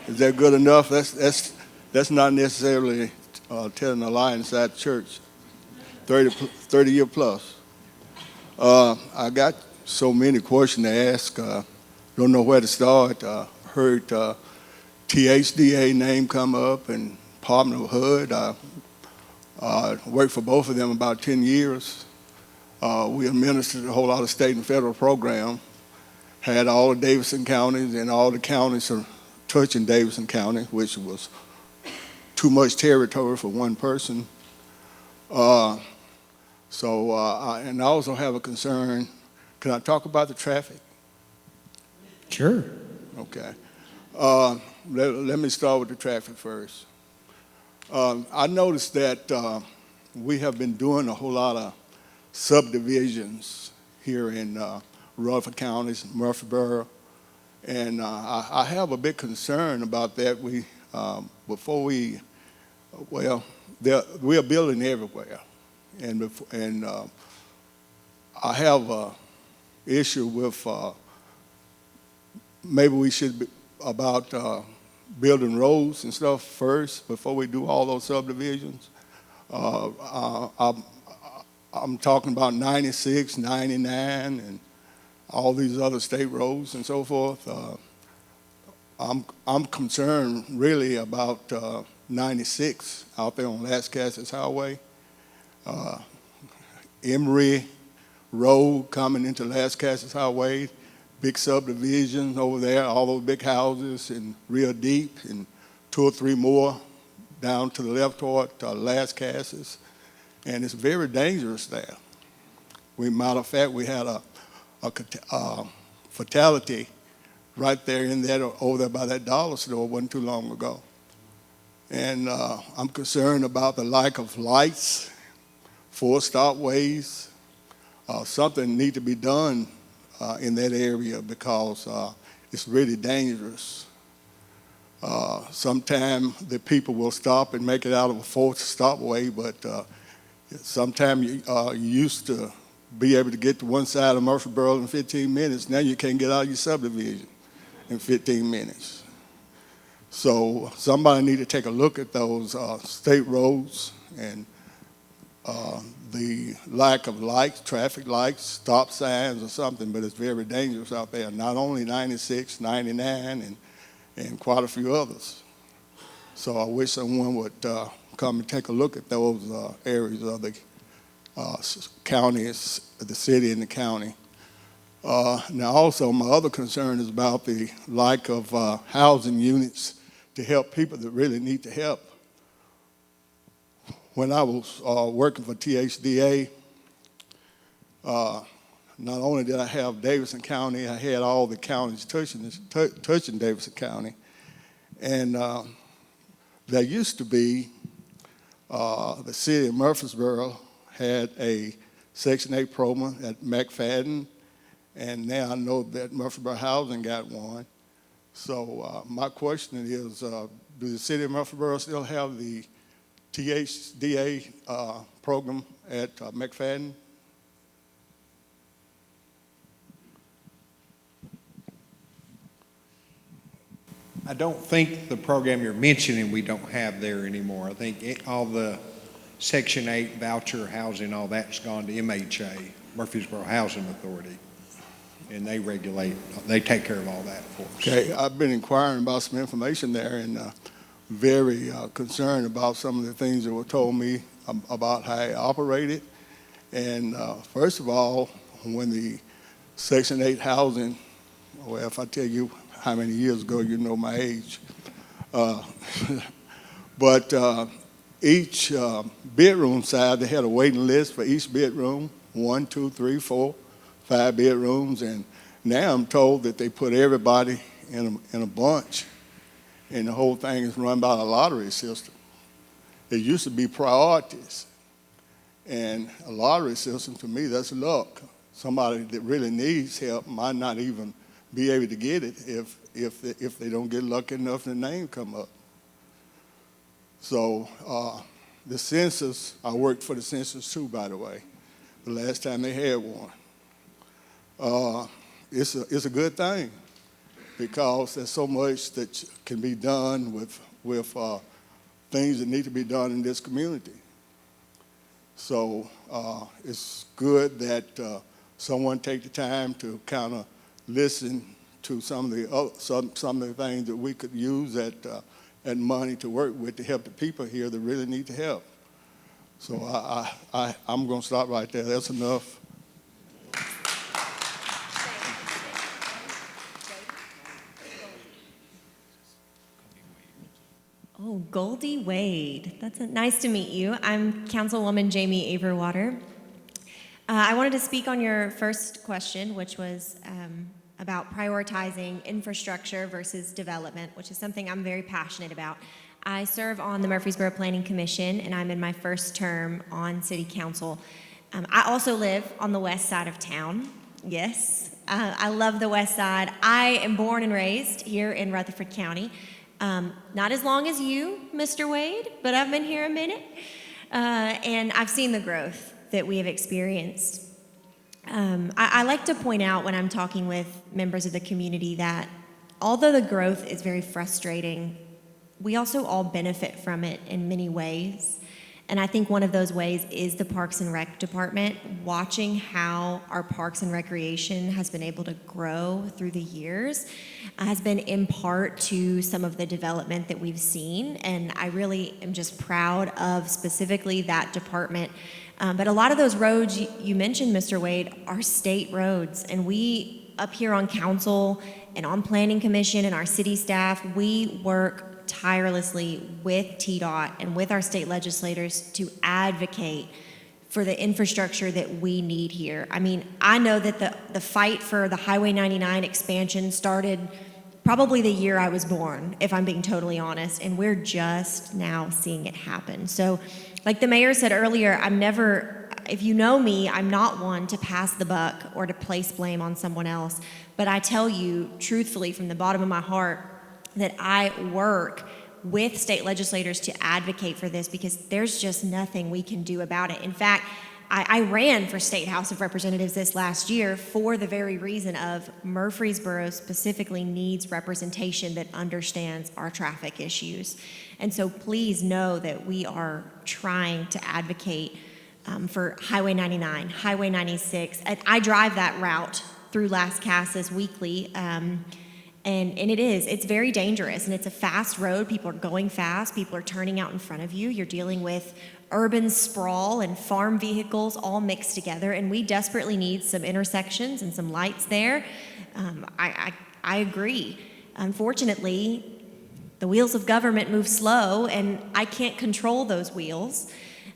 Is that good enough? That's not necessarily telling a lie inside the church. 30 years plus. I got so many questions to ask. Don't know where to start. Heard THDA name come up and Department of HUD. I worked for both of them about 10 years. We administered a whole lot of state and federal programs. Had all the Davidson counties and all the counties touching Davidson County, which was too much territory for one person. And I also have a concern. Can I talk about the traffic? Sure. Okay. Let me start with the traffic first. I noticed that we have been doing a whole lot of subdivisions here in Rutherford counties, Murfreesboro, and I have a big concern about that. Before we Well, we are building everywhere, and I have a issue with maybe we should be about building roads and stuff first before we do all those subdivisions. I'm talking about 96, 99, and all these other state roads and so forth. I'm concerned really about 96 out there on Lascassas Highway. Emory Road coming into Lascassas Highway, big subdivisions over there, all those big houses and real deep, and 2 or 3 more down to the left toward Lascassas. And it's very dangerous there. Matter of fact, we had a fatality right there in that, over there by that dollar store wasn't too long ago. And I'm concerned about the lack of lights, 4-stop ways. Something needs to be done in that area because it's really dangerous. Sometimes the people will stop and make it out of a 4-stop way, but sometimes you used to be able to get to one side of Murfreesboro in 15 minutes. Now you can't get out of your subdivision in 15 minutes. So somebody need to take a look at those state roads and the lack of lights, traffic lights, stop signs or something, but it's very dangerous out there. Not only 96, 99, and quite a few others. So I wish someone would come and take a look at those areas of the counties, the city and the county. Now also my other concern is about the lack of housing units to help people that really need the help. When I was working for THDA, not only did I have Davidson County, I had all the counties touching Davidson County. And there used to be, the city of Murfreesboro had a Section 8 program at McFadden, and now I know that Murfreesboro Housing got one. So my question is, do the city of Murfreesboro still have the THDA program at McFadden? I don't think the program you're mentioning we don't have there anymore. I think all the Section 8 voucher housing, all that's gone to MHA, Murfreesboro Housing Authority, and they take care of all that for us. Okay, I've been inquiring about some information there and very concerned about some of the things that were told me about how it operated. And first of all, when the Section 8 housing, well, if I tell you how many years ago, you know my age. But each bedroom side, they had a waiting list for each bedroom, 1, 2, 3, 4, 5 bedrooms. And now I'm told that they put everybody in a bunch, and the whole thing is run by a lottery system. It used to be priorities. And a lottery system, to me, that's luck. Somebody that really needs help might not even be able to get it if they don't get lucky enough and the name come up. So the census, I worked for the census too, by the way, the last time they had one. It's a good thing because there's so much that can be done with things that need to be done in this community. So it's good that someone take the time to kind of listen to some of the things that we could use that money to work with to help the people here that really need the help. So I'm going to stop right there. That's enough. Oh, Goldie Wade. Nice to meet you. I'm Councilwoman Jamie Averwater. I wanted to speak on your first question, which was about prioritizing infrastructure versus development, which is something I'm very passionate about. I serve on the Murfreesboro Planning Commission, and I'm in my first term on City Council. I also live on the west side of town. Yes, I love the west side. I am born and raised here in Rutherford County, Not as long as you, Mr. Wade, but I've been here a minute. And I've seen the growth that we have experienced. I like to point out when I'm talking with members of the community that although the growth is very frustrating, we also all benefit from it in many ways. And I think one of those ways is the Parks and Rec Department. Watching how our Parks and Recreation has been able to grow through the years has been in part to some of the development that we've seen. And I really am just proud of specifically that department. But a lot of those roads you mentioned, Mr. Wade, are state roads. And we up here on council and on Planning Commission and our city staff, we work tirelessly with TDOT and with our state legislators to advocate for the infrastructure that we need here. I mean, I know that the fight for the Highway 99 expansion started probably the year I was born, if I'm being totally honest, and we're just now seeing it happen. So, like the mayor said earlier, if you know me, I'm not one to pass the buck or to place blame on someone else, but I tell you truthfully from the bottom of my heart that I work with state legislators to advocate for this because there's just nothing we can do about it. In fact, I ran for State House of Representatives this last year for the very reason of Murfreesboro specifically needs representation that understands our traffic issues. And so please know that we are trying to advocate for Highway 99, Highway 96. I drive that route through Las Casas weekly. And it's very dangerous, and it's a fast road. People are going fast. People are turning out in front of you. You're dealing with urban sprawl and farm vehicles all mixed together, and we desperately need some intersections and some lights there. I agree. Unfortunately, the wheels of government move slow, and I can't control those wheels.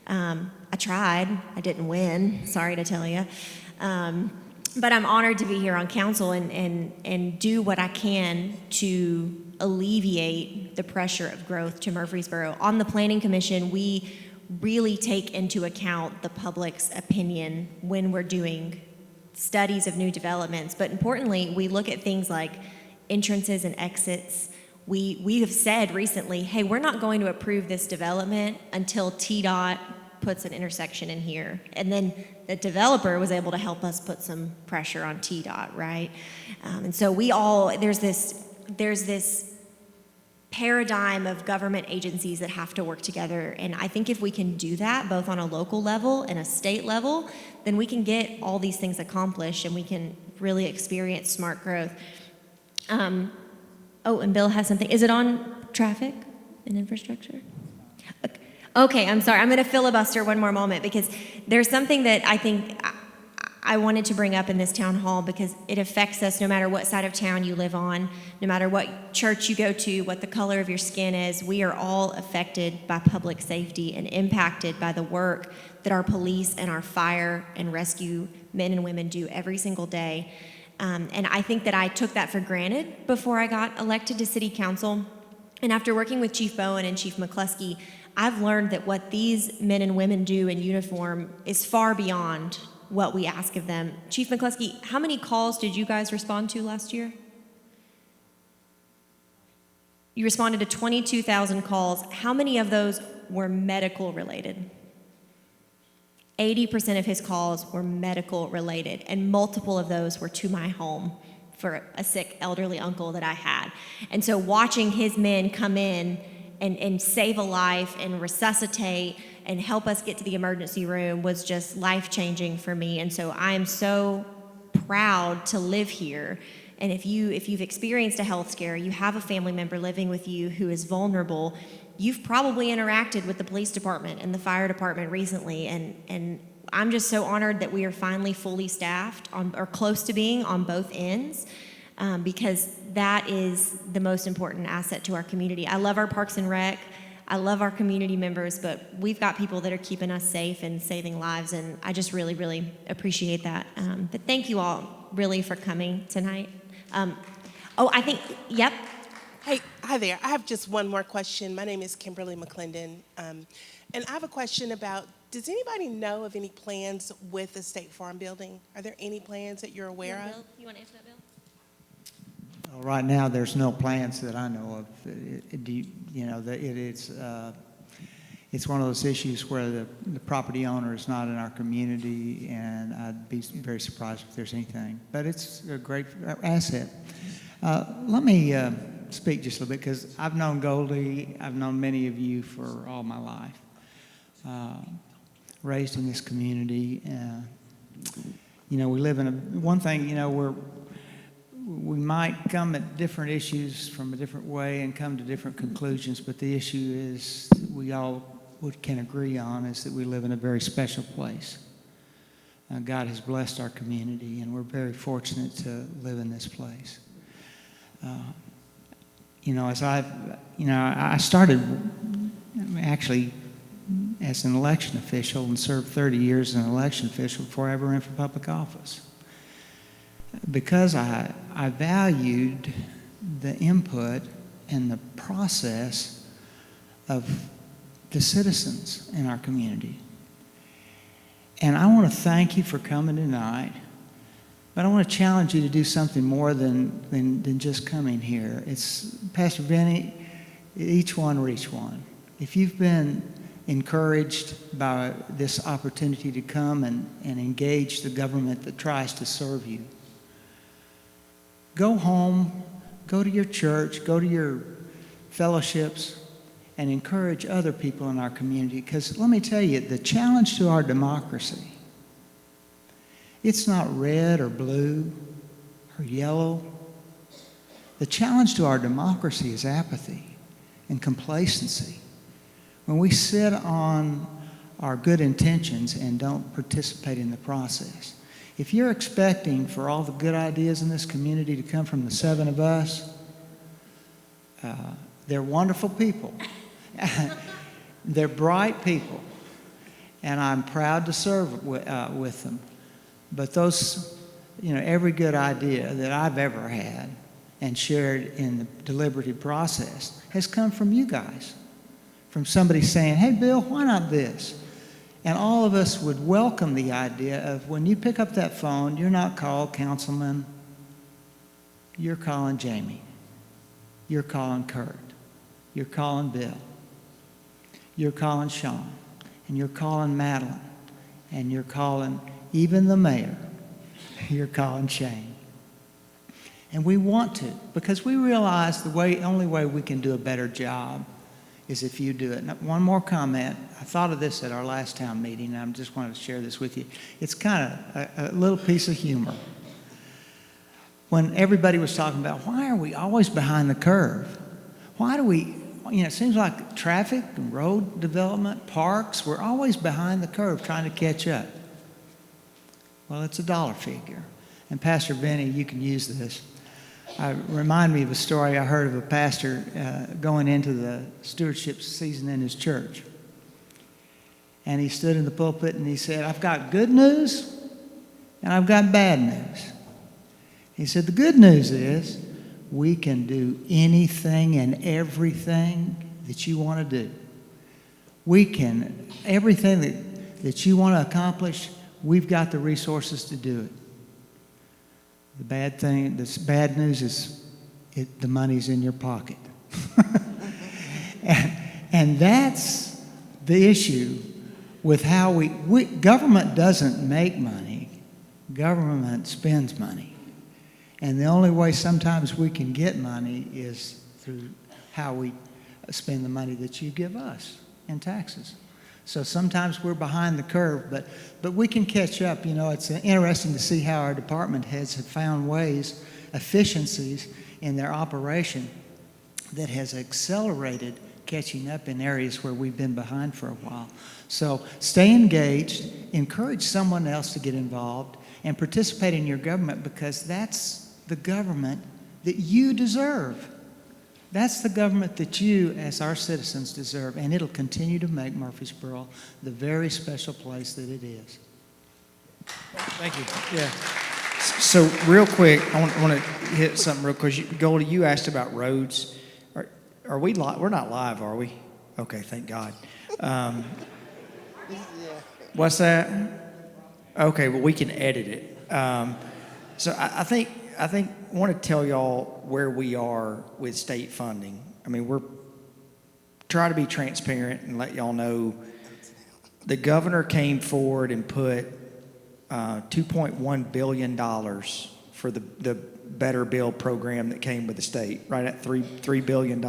I tried. I didn't win, sorry to tell you. But I'm honored to be here on council and do what I can to alleviate the pressure of growth to Murfreesboro. On the Planning Commission, we really take into account the public's opinion when we're doing studies of new developments. But importantly, we look at things like entrances and exits. We have said recently, hey, we're not going to approve this development until TDOT puts an intersection in here. And then the developer was able to help us put some pressure on TDOT, right? And so there's this paradigm of government agencies that have to work together. And I think if we can do that, both on a local level and a state level, then we can get all these things accomplished and we can really experience smart growth. And Bill has something. Is it on traffic and infrastructure? Okay, I'm sorry. I'm going to filibuster one more moment because there's something that I think I wanted to bring up in this town hall because it affects us no matter what side of town you live on, no matter what church you go to, what the color of your skin is. We are all affected by public safety and impacted by the work that our police and our fire and rescue men and women do every single day. And I think that I took that for granted before I got elected to city council. And after working with Chief Bowen and Chief McCluskey, I've learned that what these men and women do in uniform is far beyond what we ask of them. Chief McCluskey, how many calls did you guys respond to last year? You responded to 22,000 calls. How many of those were medical related? 80% of his calls were medical related, and multiple of those were to my home for a sick elderly uncle that I had. And so watching his men come in and save a life and resuscitate and help us get to the emergency room was just life-changing for me. And so I am so proud to live here. And if you've experienced a health scare, you have a family member living with you who is vulnerable, you've probably interacted with the police department and the fire department recently. And I'm just so honored that we are finally fully staffed or close to being on both ends. Because that is the most important asset to our community. I love our Parks and Rec. I love our community members, but we've got people that are keeping us safe and saving lives, and I just really, really appreciate that. But thank you all really for coming tonight. Yep. Hey, hi there. I have just one more question. My name is Kimberly McClendon, and I have a question about, does anybody know of any plans with the State Farm building? Are there any plans that you're aware of? Bill, you want to answer that, Bill? Right now, there's no plans that I know of. It's one of those issues where the property owner is not in our community, and I'd be very surprised if there's anything. But it's a great asset. Let me speak just a little bit, because I've known Goldie, I've known many of you for all my life. Raised in this community. We live in one thing, we might come at different issues from a different way and come to different conclusions, but the issue is we all can agree on is that we live in a very special place. God has blessed our community, and we're very fortunate to live in this place. I started actually as an election official and served 30 years as an election official before I ever ran for public office. Because I valued the input and the process of the citizens in our community. And I want to thank you for coming tonight, but I want to challenge you to do something more than just coming here. It's, Pastor Benny, each one reach one. If you've been encouraged by this opportunity to come and engage the government that tries to serve you, go home, go to your church, go to your fellowships, and encourage other people in our community. Because let me tell you, the challenge to our democracy, it's not red or blue or yellow. The challenge to our democracy is apathy and complacency. When we sit on our good intentions and don't participate in the process. If you're expecting for all the good ideas in this community to come from the seven of us, they're wonderful people. They're bright people, and I'm proud to serve with them. But those, every good idea that I've ever had and shared in the deliberative process has come from you guys, from somebody saying, "Hey, Bill, why not this?" And all of us would welcome the idea of when you pick up that phone, you're not called Councilman, you're calling Jamie, you're calling Kurt, you're calling Bill, you're calling Sean, and you're calling Madeline, and you're calling even the mayor, you're calling Shane. And we want to, because we realize the only way we can do a better job is if you do it. Now, one more comment. I thought of this at our last town meeting, and I just wanted to share this with you. It's kind of a little piece of humor. When everybody was talking about, why are we always behind the curve? Why do we, it seems like traffic and road development, parks, we're always behind the curve trying to catch up. Well, it's a dollar figure. And Pastor Benny, you can use this. Remind me of a story I heard of a pastor going into the stewardship season in his church. And he stood in the pulpit and he said, "I've got good news and I've got bad news." He said, "The good news is we can do anything and everything that you want to do. We can, everything that you want to accomplish, we've got the resources to do it. The bad news is the money's in your pocket." and that's the issue with how government doesn't make money, government spends money. And the only way sometimes we can get money is through how we spend the money that you give us in taxes. So sometimes we're behind the curve, but we can catch up. It's interesting to see how our department heads have found ways, efficiencies in their operation that has accelerated catching up in areas where we've been behind for a while. So stay engaged, encourage someone else to get involved, and participate in your government, because that's the government that you deserve. That's the government that you, as our citizens, deserve, and it'll continue to make Murfreesboro the very special place that it is. Thank you. Yeah. So real quick, I want to hit something real quick. Goldie, you asked about roads. Are we live? We're not live, are we? Okay, thank God. What's that? Okay, well, we can edit it. So I think I want to tell y'all where we are with state funding. I mean, we're trying to be transparent and let y'all know the governor came forward and put $2.1 billion for the Better Build program that came with the state, right at $3 billion.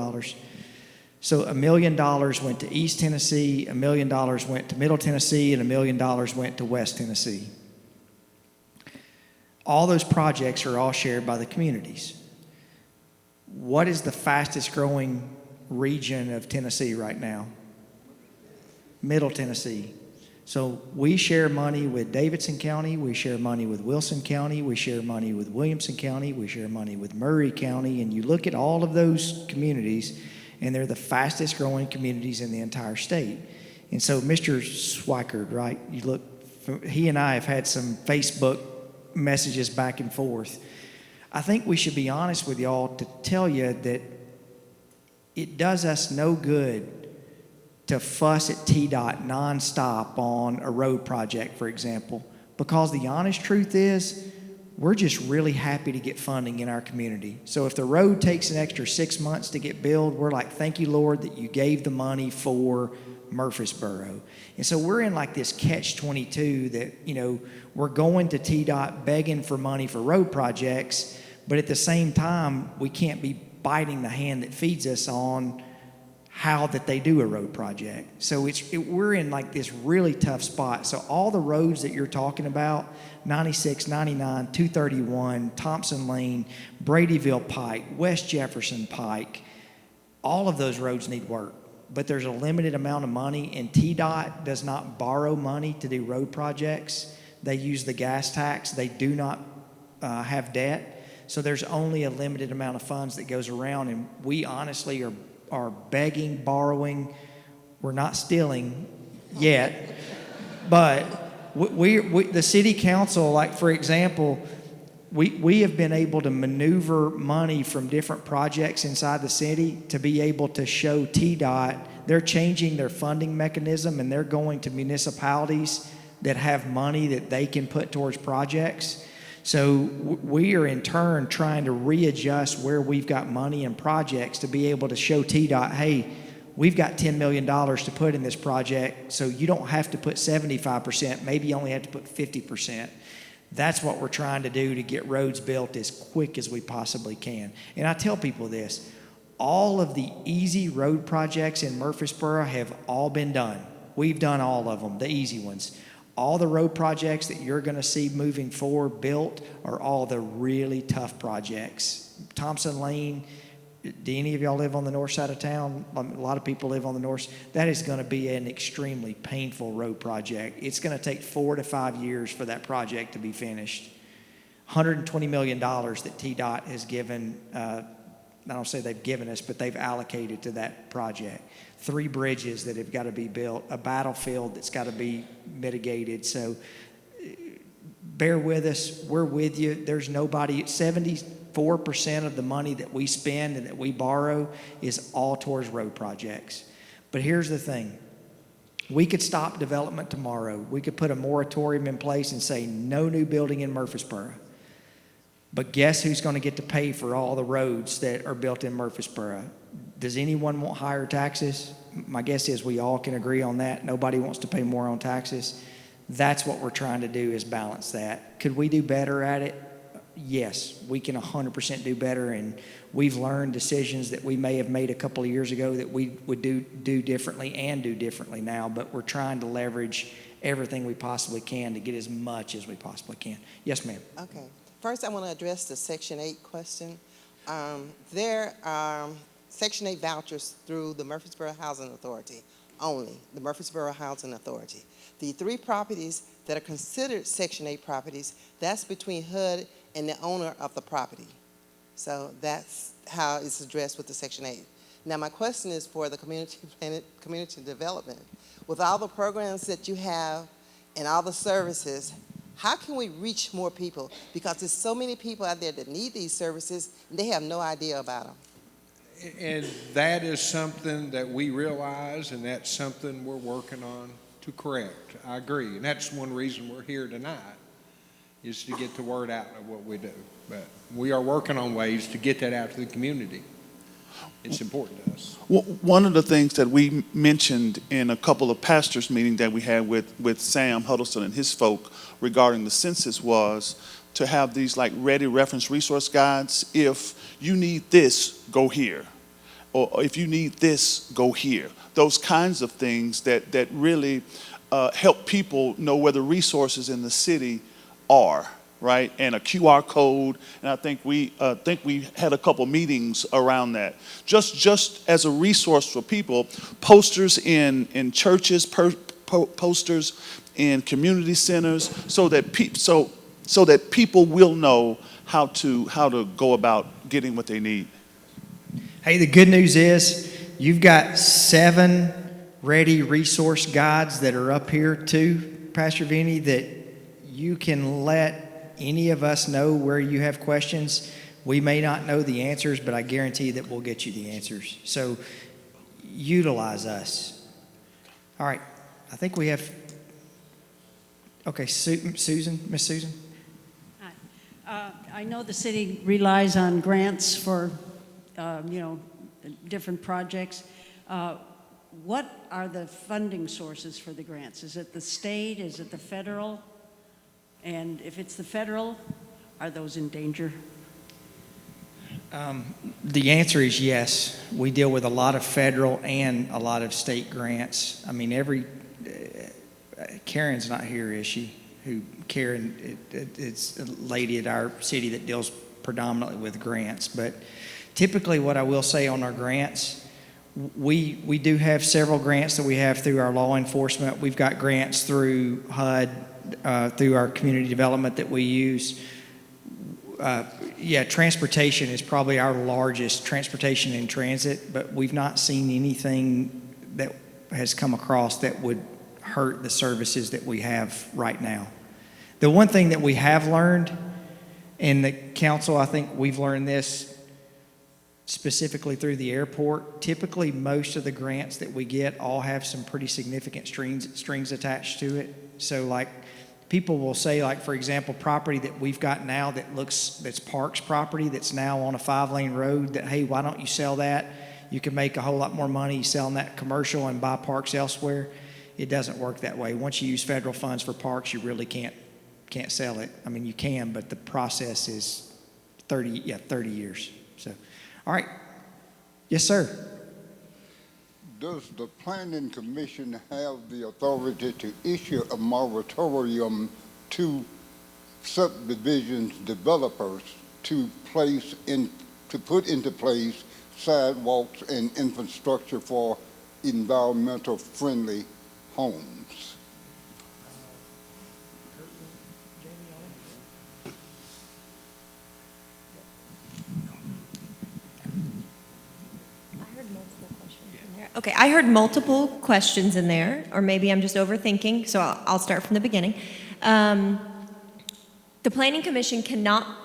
So $1 million went to East Tennessee, $1 million went to Middle Tennessee, and $1 million went to West Tennessee. All those projects are all shared by the communities. What is the fastest growing region of Tennessee right now? Middle Tennessee. So we share money with Davidson County, we share money with Wilson County, we share money with Williamson County, we share money with Murray County, and you look at all of those communities, and they're the fastest growing communities in the entire state. And so Mr. Swikard, right, you look, he and I have had some Facebook messages back and forth. I think we should be honest with y'all to tell you that it does us no good to fuss at TDOT nonstop on a road project, for example, because the honest truth is we're just really happy to get funding in our community. So if the road takes an extra 6 months to get built, we're like, thank you, Lord, that you gave the money for Murfreesboro. And so we're in like this catch-22 that, you know, we're going to TDOT begging for money for road projects, but at the same time, we can't be biting the hand that feeds us on how that they do a road project. So we're in like this really tough spot. So all the roads that you're talking about, 96, 99, 231, Thompson Lane, Bradyville Pike, West Jefferson Pike, all of those roads need work. But there's a limited amount of money, and TDOT does not borrow money to do road projects. They use the gas tax. They do not have debt. So there's only a limited amount of funds that goes around, and we honestly are begging, borrowing. We're not stealing yet, but we the city council, like for example, we have been able to maneuver money from different projects inside the city to be able to show TDOT they're changing their funding mechanism, and they're going to municipalities that have money that they can put towards projects. So we are in turn trying to readjust where we've got money and projects to be able to show TDOT, hey, we've got $10 million to put in this project, so you don't have to put 75%, maybe you only have to put 50%. That's what we're trying to do to get roads built as quick as we possibly can. And I tell people this, all of the easy road projects in Murfreesboro have all been done. We've done all of them, the easy ones. All the road projects that you're going to see moving forward built are all the really tough projects. Thompson Lane, do any of y'all live on the north side of town? A lot of people live on the north. That is going to be an extremely painful road project. It's going to take 4 to 5 years for that project to be finished. $120 million that TDOT has given, I don't say they've given us, but they've allocated to that project. 3 bridges that have got to be built, a battlefield that's got to be mitigated. So bear with us. We're with you. There's nobody, 74% of the money that we spend and that we borrow is all towards road projects. But here's the thing. We could stop development tomorrow. We could put a moratorium in place and say no new building in Murfreesboro. But guess who's going to get to pay for all the roads that are built in Murfreesboro? Does anyone want higher taxes? My guess is we all can agree on that. Nobody wants to pay more on taxes. That's what we're trying to do, is balance that. Could we do better at it? Yes, we can 100% do better, and we've learned decisions that we may have made a couple of years ago that we would do differently and do differently now, but we're trying to leverage everything we possibly can to get as much as we possibly can. Yes, ma'am. Okay. First, I want to address the Section 8 question. There are Section 8 vouchers through the Murfreesboro Housing Authority only, the Murfreesboro Housing Authority. The 3 properties that are considered Section 8 properties, that's between HUD and the owner of the property. So that's how it's addressed with the Section 8. Now, my question is for the community development. With all the programs that you have and all the services, how can we reach more people? Because there's so many people out there that need these services, and they have no idea about them. And that is something that we realize, and that's something we're working on to correct. I agree, and that's one reason we're here tonight, is to get the word out of what we do. But we are working on ways to get that out to the community. It's important to us. One of the things that we mentioned in a couple of pastors' meetings that we had with Sam Huddleston and his folk regarding the census was to have these like ready reference resource guides. If you need this, go here. Or if you need this, go here. Those kinds of things that really help people know where the resources in the city are, right? And a QR code. And I think we had a couple meetings around that. Just as a resource for people, posters in churches, posters in community centers, so that people will know how to go about getting what they need. Hey, the good news is you've got 7 ready resource guides that are up here too, Pastor Vinny, that you can let any of us know where you have questions. We may not know the answers, but I guarantee that we'll get you the answers. So utilize us. All right, I think we have, okay, Susan, Miss Susan. Hi. I know the city relies on grants for different projects. What are the funding sources for the grants? Is it the state? Is it the federal? And if it's the federal, are those in danger? The answer is yes. We deal with a lot of federal and a lot of state grants. I mean, Karen's not here, is she? Karen, it's a lady at our city that deals predominantly with grants. But typically what I will say on our grants, we do have several grants that we have through our law enforcement. We've got grants through HUD, through our community development that we use. Transportation is probably our largest, transportation in transit, but we've not seen anything that has come across that would hurt the services that we have right now. The one thing that we have learned in the council, I think we've learned this specifically through the airport, typically most of the grants that we get all have some pretty significant strings attached to it. So like people will say, like, for example, property that we've got now that's Parks property that's now on a 5-lane road, that, hey, why don't you sell that? You can make a whole lot more money selling that commercial and buy parks elsewhere. It doesn't work that way. Once you use federal funds for parks, you really can't sell it. I mean, you can, but the process is 30 years. So, all right. Yes, sir. Does the Planning Commission have the authority to issue a moratorium to subdivisions developers to put into place sidewalks and infrastructure for environmental friendly homes? Okay, I heard multiple questions in there, or maybe I'm just overthinking, so I'll start from the beginning. The Planning Commission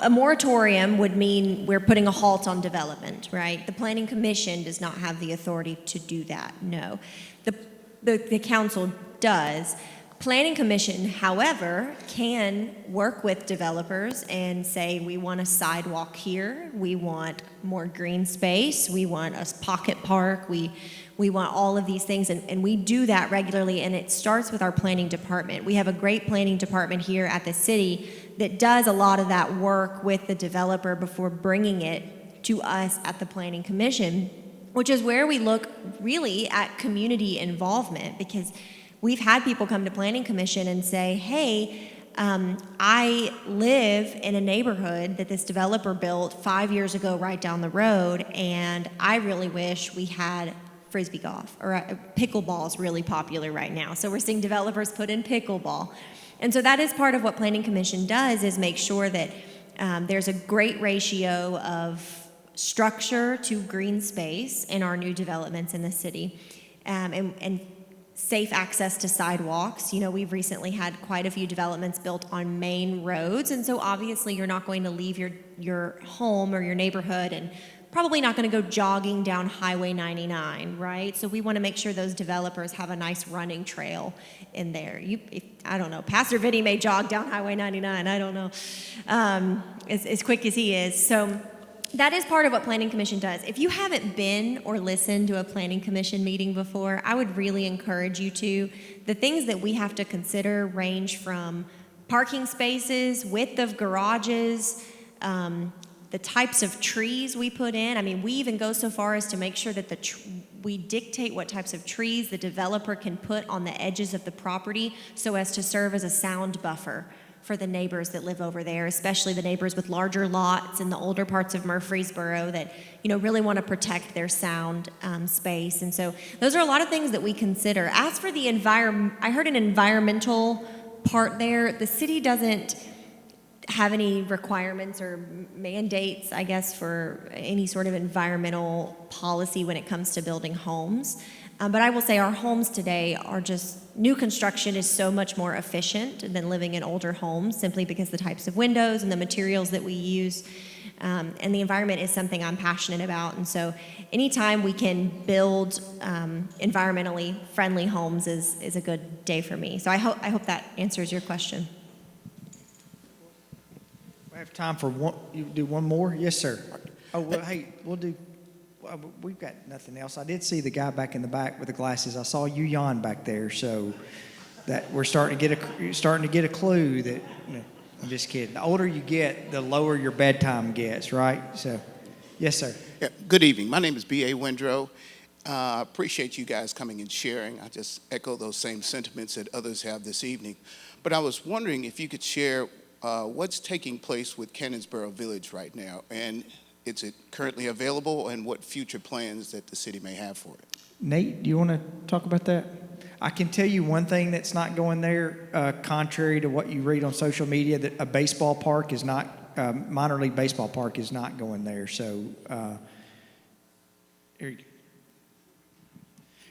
a moratorium would mean we're putting a halt on development, right? The Planning Commission does not have the authority to do that, no. The council does. Planning Commission, however, can work with developers and say, we want a sidewalk here, we want more green space, we want a pocket park, we want all of these things, and we do that regularly, and it starts with our planning department. We have a great planning department here at the city that does a lot of that work with the developer before bringing it to us at the Planning Commission, which is where we look really at community involvement, because we've had people come to Planning Commission and say, hey, I live in a neighborhood that this developer built 5 years ago right down the road, and I really wish we had Frisbee golf, or pickleball is really popular right now. So we're seeing developers put in pickleball. And so that is part of what Planning Commission does, is make sure that there's a great ratio of structure to green space in our new developments in the city, and safe access to sidewalks. You know, we've recently had quite a few developments built on main roads, and so obviously you're not going to leave your home or your neighborhood and probably not going to go jogging down Highway 99, right? So we want to make sure those developers have a nice running trail in there. I don't know, Pastor Vinny may jog down Highway 99, I don't know, as quick as he is. So that is part of what Planning Commission does. If you haven't been or listened to a Planning Commission meeting before, I would really encourage you to. The things that we have to consider range from parking spaces, width of garages, the types of trees we put in. I mean, we even go so far as to make sure that we dictate what types of trees the developer can put on the edges of the property so as to serve as a sound buffer for the neighbors that live over there, especially the neighbors with larger lots in the older parts of Murfreesboro that, really want to protect their sound space. And so those are a lot of things that we consider. As for the I heard an environmental part there. The city doesn't have any requirements or mandates, I guess, for any sort of environmental policy when it comes to building homes. But I will say our homes today are just, new construction is so much more efficient than living in older homes simply because the types of windows and the materials that we use. And the environment is something I'm passionate about. And so anytime we can build environmentally friendly homes is a good day for me. So I hope that answers your question. We have time for one. You do one more? Yes, sir. Oh, well, hey, we've got nothing else. I did see the guy back in the back with the glasses. I saw you yawn back there, so that we're starting to get a clue that. I'm just kidding. The older you get, the lower your bedtime gets, right? So, yes, sir. Yeah, good evening. My name is B.A. Windrow. Appreciate you guys coming and sharing. I just echo those same sentiments that others have this evening. But I was wondering if you could share what's taking place with Cannonsboro Village right now, and is it currently available, and what future plans that the city may have for it? Nate, do you want to talk about that? I can tell you one thing that's not going there, contrary to what you read on social media, that a baseball park is not, minor league baseball park is not going there. So, here you go.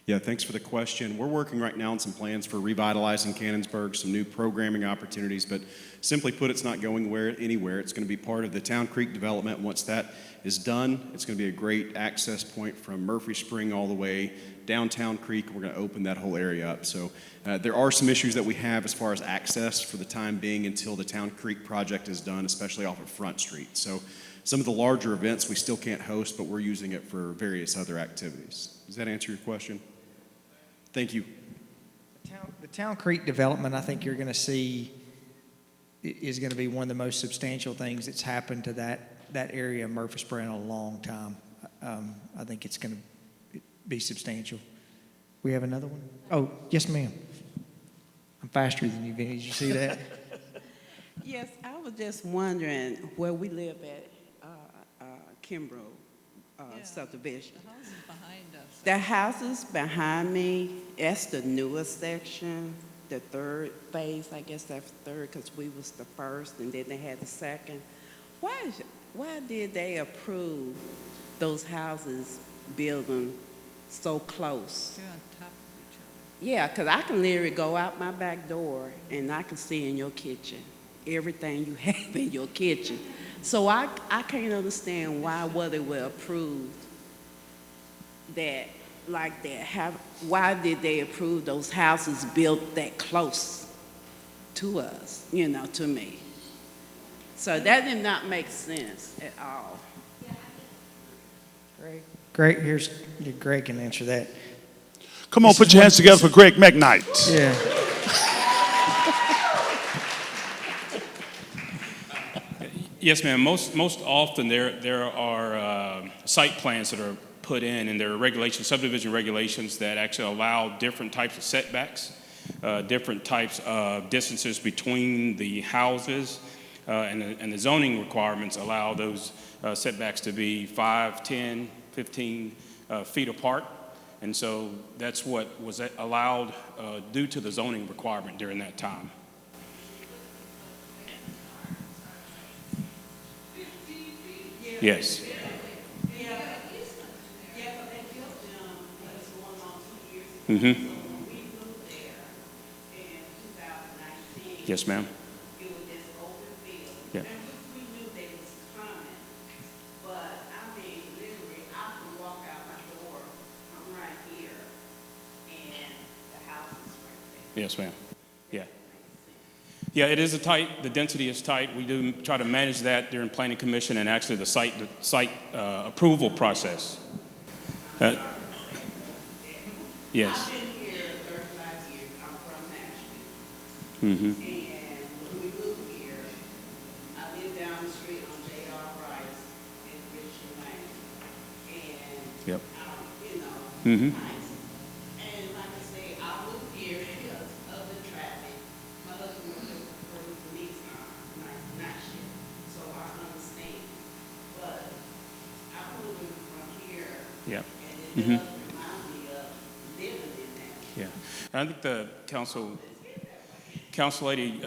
Yeah, thanks for the question. We're working right now on some plans for revitalizing Cannonsburg, some new programming opportunities, but simply put, it's not going anywhere. It's going to be part of the Town Creek development. Once that is done, it's going to be a great access point from Murphy Spring all the way downtown Creek. We're going to open that whole area up. So there are some issues that we have as far as access for the time being until the Town Creek project is done, especially off of Front Street. So some of the larger events we still can't host, but we're using it for various other activities. Does that answer your question? Thank you. The Town Creek development, I think you're going to see, is going to be one of the most substantial things that's happened to that area of Murfreesboro in a long time. I think it's going to be substantial. We have another one? Oh, yes, ma'am. I'm faster than you, Vinny. Did you see that? Yes, I was just wondering where we live at Kimbrough subdivision. The house is behind us. The houses behind me, that's the newest section, the third phase, I guess that's third, because we was the first and then they had the second. Why did they approve those houses building so close? They're on top of each other. Yeah, because I can literally go out my back door and I can see in your kitchen everything you have in your kitchen. So I can't understand why they were approved that like that. Why did they approve those houses built that close to us, to me? So that did not make sense at all. Greg, Greg can answer that. Come on, put your hands together for Greg McKnight. Yeah. Yes, ma'am. Most often there are site plans that are put in, and there are regulations, subdivision regulations that actually allow different types of setbacks, different types of distances between the houses, and the zoning requirements allow those setbacks to be 5, 10, 15 feet apart. And so that's what was allowed due to the zoning requirement during that time. Yes. Mm-hmm. Yes, ma'am. Yeah. Yes, ma'am. Yeah. Yeah, it is the density is tight. We do try to manage that during planning commission and actually the site approval process. Yes. I've been here 35 years. I'm from Nashville. Mm-hmm. And when we moved here, I lived down the street on J.R. Rice and Richard Lane. And, Yep. you know, Mm-hmm. nice. And like I say, I moved here because of the traffic. My husband worked for the police night shift, so I understand. But I'm moving from here, Yep. and it Mm-hmm. does remind me of living in that. Yeah. I think the council lady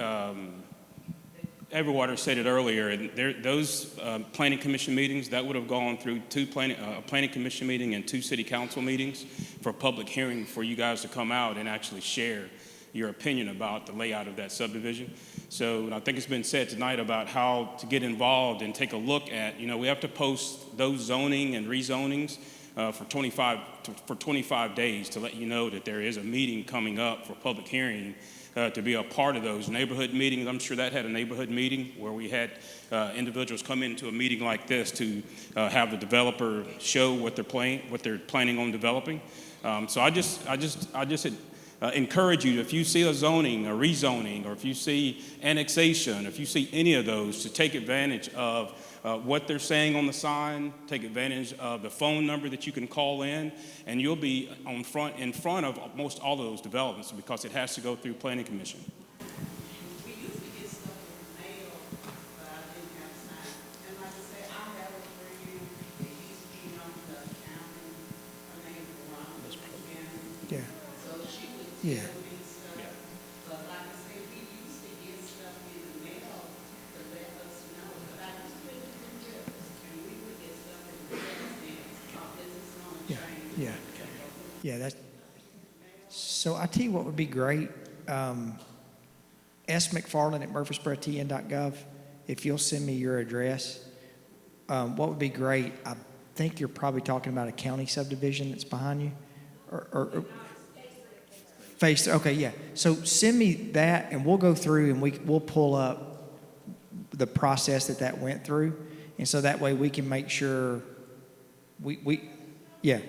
Everwater said it earlier, and those planning commission meetings, that would have gone through a planning commission meeting and 2 city council meetings for public hearing for you guys to come out and actually share your opinion about the layout of that subdivision. So I think it's been said tonight about how to get involved and take a look at, we have to post those zoning and rezonings for 25 days to let you know that there is a meeting coming up for public hearing to be a part of those neighborhood meetings. I'm sure that had a neighborhood meeting where we had individuals come into a meeting like this to have the developer show what they're planning on developing. So I just encourage you, if you see a zoning, a rezoning, or if you see annexation, if you see any of those, to take advantage of what they're saying on the sign, take advantage of the phone number that you can call in, and you'll be in front of most all of those developments because it has to go through planning commission. We used to get stuff in the mail, but I didn't have time. And like I say, I have a friend that used to be on the county, her name is Veronica. Yeah. So she would Yeah. tell me stuff. But like I say, we used to get stuff in the mail to let us know. But I was pretty good, and we would get stuff in the mail saying, our business on a train. Yeah. Yeah, so I tell you what would be great, S. McFarland at murfreesborotn.gov, if you'll send me your address, what would be great, I think you're probably talking about a county subdivision that's behind you, or okay, yeah. So send me that and we'll go through and we'll pull up the process that went through. And so that way we can make sure yeah.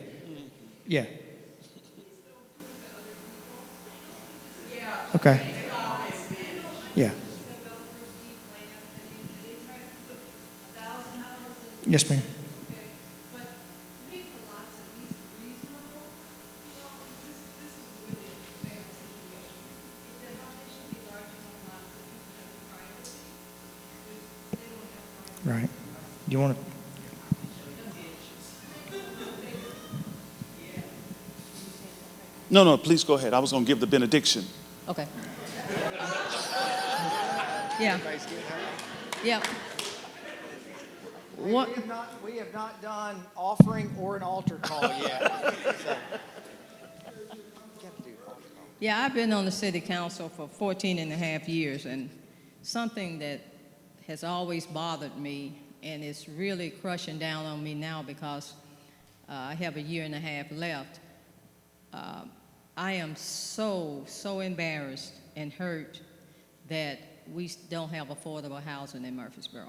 Okay. Yeah. Yes, ma'am. Right. You want to? No, please go ahead. I was going to give the benediction. Okay. Yeah. Yeah. What? We have not done offering or an altar call yet. Yeah, I've been on the city council for 14 and a half years, and something that has always bothered me, and it's really crushing down on me now because I have a year and a half left. I am so embarrassed and hurt that we don't have affordable housing in Murfreesboro.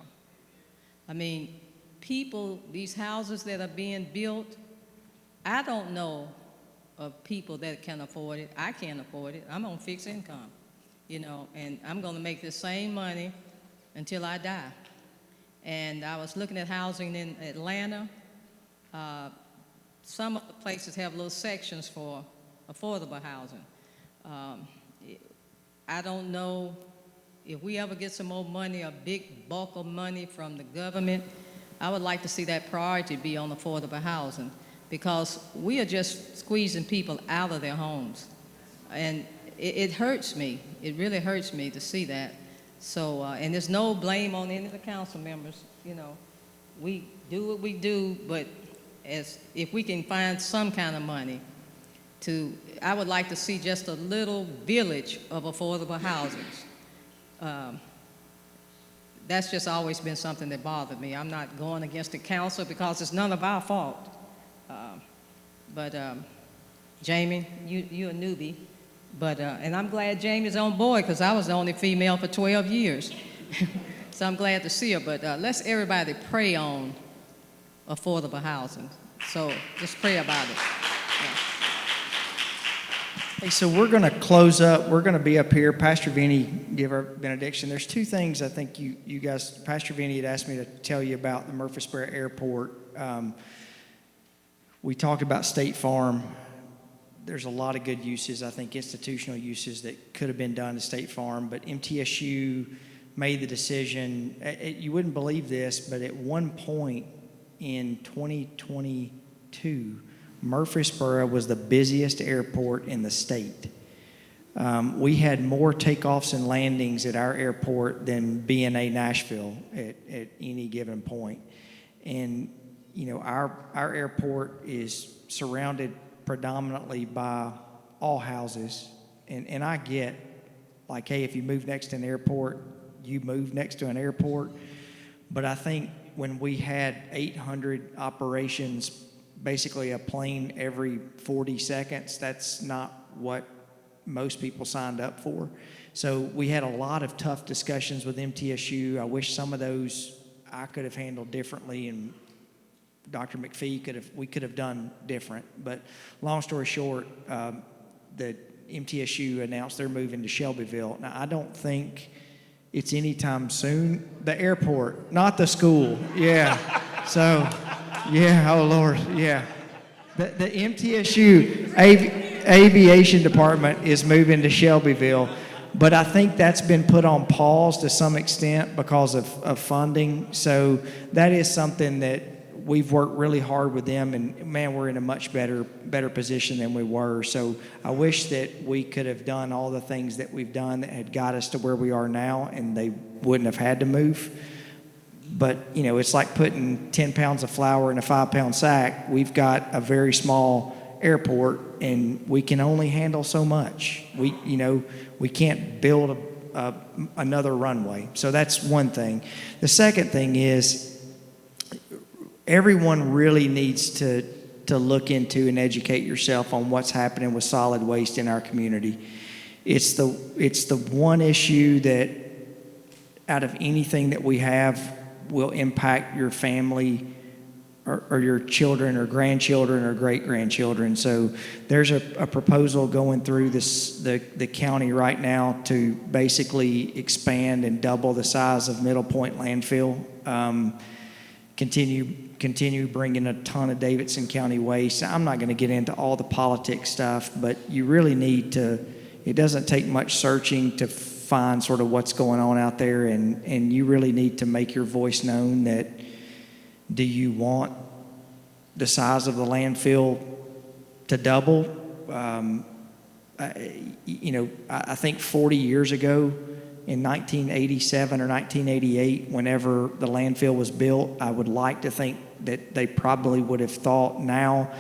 I mean, these houses that are being built, I don't know of people that can afford it. I can't afford it. I'm on fixed income, and I'm going to make the same money until I die. And I was looking at housing in Atlanta. Some of the places have little sections for affordable housing. I don't know if we ever get some more money, a big bulk of money from the government. I would like to see that priority be on affordable housing, because we are just squeezing people out of their homes. And it hurts me. It really hurts me to see that. So, and there's no blame on any of the council members. We do what we do, but if we can find some kind of money I would like to see just a little village of affordable housings. That's just always been something that bothered me. I'm not going against the council because it's none of our fault. But Jamie, you're a newbie, But, and I'm glad Jamie's on board, because I was the only female for 12 years. So I'm glad to see her, but let's everybody pray on affordable housing. So just pray about it. Yeah. Hey, so we're going to close up. We're going to be up here. Pastor Vinny give our benediction. There's two things I think you guys, Pastor Vinny had asked me to tell you about the Murfreesboro Airport. We talked about State Farm. There's a lot of good uses, I think institutional uses that could have been done to State Farm, but MTSU made the decision. You wouldn't believe this, but at one point in 2022, Murfreesboro was the busiest airport in the state. We had more takeoffs and landings at our airport than BNA Nashville at any given point. And, you know, our airport is surrounded predominantly by all houses. And I get, like, hey, if you move next to an airport, you move next to an airport. But I think when we had 800 operations, basically a plane every 40 seconds, that's not what most people signed up for. So we had a lot of tough discussions with MTSU. I wish some of those I could have handled differently, and Dr. McPhee we could have done different. But long story short, the MTSU announced they're moving to Shelbyville. Now, I don't think it's anytime soon. The airport, not the school. Yeah. So, yeah, oh Lord, yeah. The MTSU aviation department is moving to Shelbyville, but I think that's been put on pause to some extent because of funding. So that is something that we've worked really hard with them, and man, we're in a much better position than we were. So I wish that we could have done all the things that we've done that had got us to where we are now, and they wouldn't have had to move. But, you know, it's like putting 10 pounds of flour in a 5-pound sack. We've got a very small airport, and we can only handle so much. We can't build another runway. So that's one thing. The second thing is everyone really needs to look into and educate yourself on what's happening with solid waste in our community. It's the one issue that out of anything that we have will impact your family or your children or grandchildren or great-grandchildren. So there's a proposal going through the county right now to basically expand and double the size of Middle Point landfill. Continue bringing a ton of Davidson County waste. I'm not going to get into all the politics stuff, but you really need to, it doesn't take much searching to find sort of what's going on out there, and you really need to make your voice known. That do you want the size of the landfill to double? I think 40 years ago, in 1987 or 1988, whenever the landfill was built, I would like to think that they probably would have thought now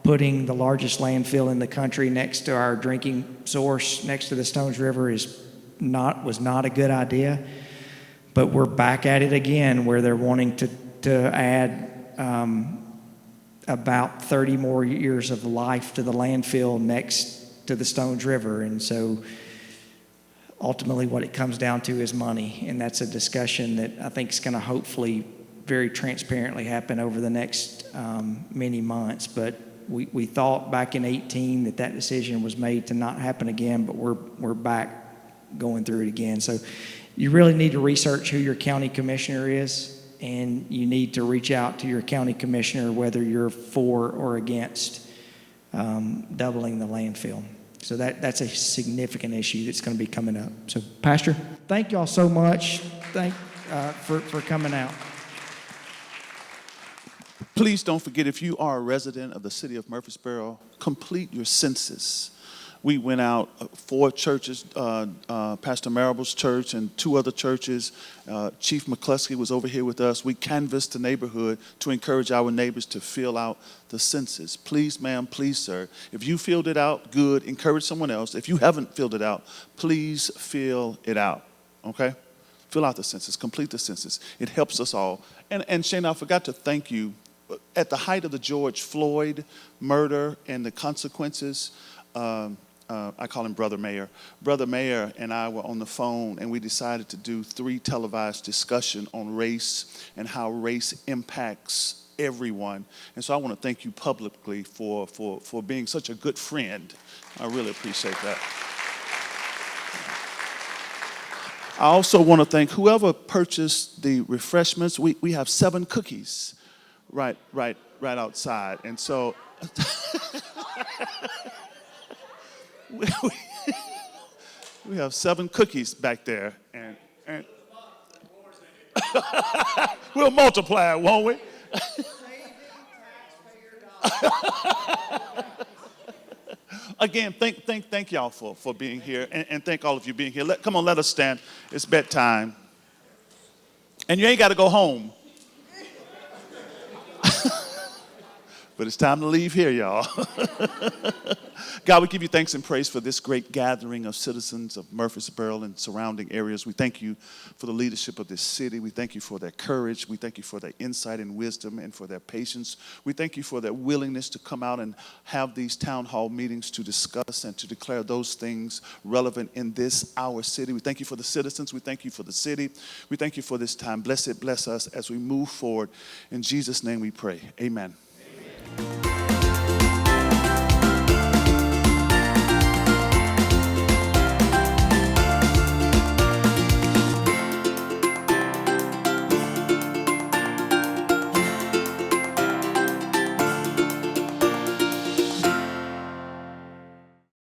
putting the largest landfill in the country next to our drinking source, next to the Stones River, was not a good idea. But we're back at it again, where they're wanting to add about 30 more years of life to the landfill next to the Stones River. And so ultimately what it comes down to is money, and that's a discussion that I think is going to hopefully very transparently happen over the next many months. But we thought back in 2018 that decision was made to not happen again, but we're back going through it again. So you really need to research who your county commissioner is, and you need to reach out to your county commissioner whether you're for or against doubling the landfill. So that's a significant issue that's going to be coming up. So, Pastor, thank y'all so much. For coming out. Please don't forget, if you are a resident of the city of Murfreesboro, complete your census. We went out 4 churches, Pastor Marable's church and 2 other churches. Chief McCluskey was over here with us. We canvassed the neighborhood to encourage our neighbors to fill out the census. Please, ma'am, please, sir. If you filled it out, good. Encourage someone else. If you haven't filled it out, please fill it out, okay? Fill out the census. Complete the census. It helps us all. And Shane, I forgot to thank you. At the height of the George Floyd murder and the consequences, I call him Brother Mayor. Brother Mayor and I were on the phone, and we decided to do 3 televised discussion on race and how race impacts everyone. And so I want to thank you publicly for being such a good friend. I really appreciate that. I also want to thank whoever purchased the refreshments. We have 7 cookies right outside. And so we have 7 cookies back there. And we'll multiply it, won't we? Again, thank y'all for being here, and thank all of you being here. Come on, let us stand. It's bedtime. And you ain't got to go home. But it's time to leave here, y'all. God, we give you thanks and praise for this great gathering of citizens of Murfreesboro and surrounding areas. We thank you for the leadership of this city. We thank you for their courage. We thank you for their insight and wisdom and for their patience. We thank you for their willingness to come out and have these town hall meetings to discuss and to declare those things relevant in this, our city. We thank you for the citizens. We thank you for the city. We thank you for this time. Bless us as we move forward. In Jesus' name we pray. Amen. Amen.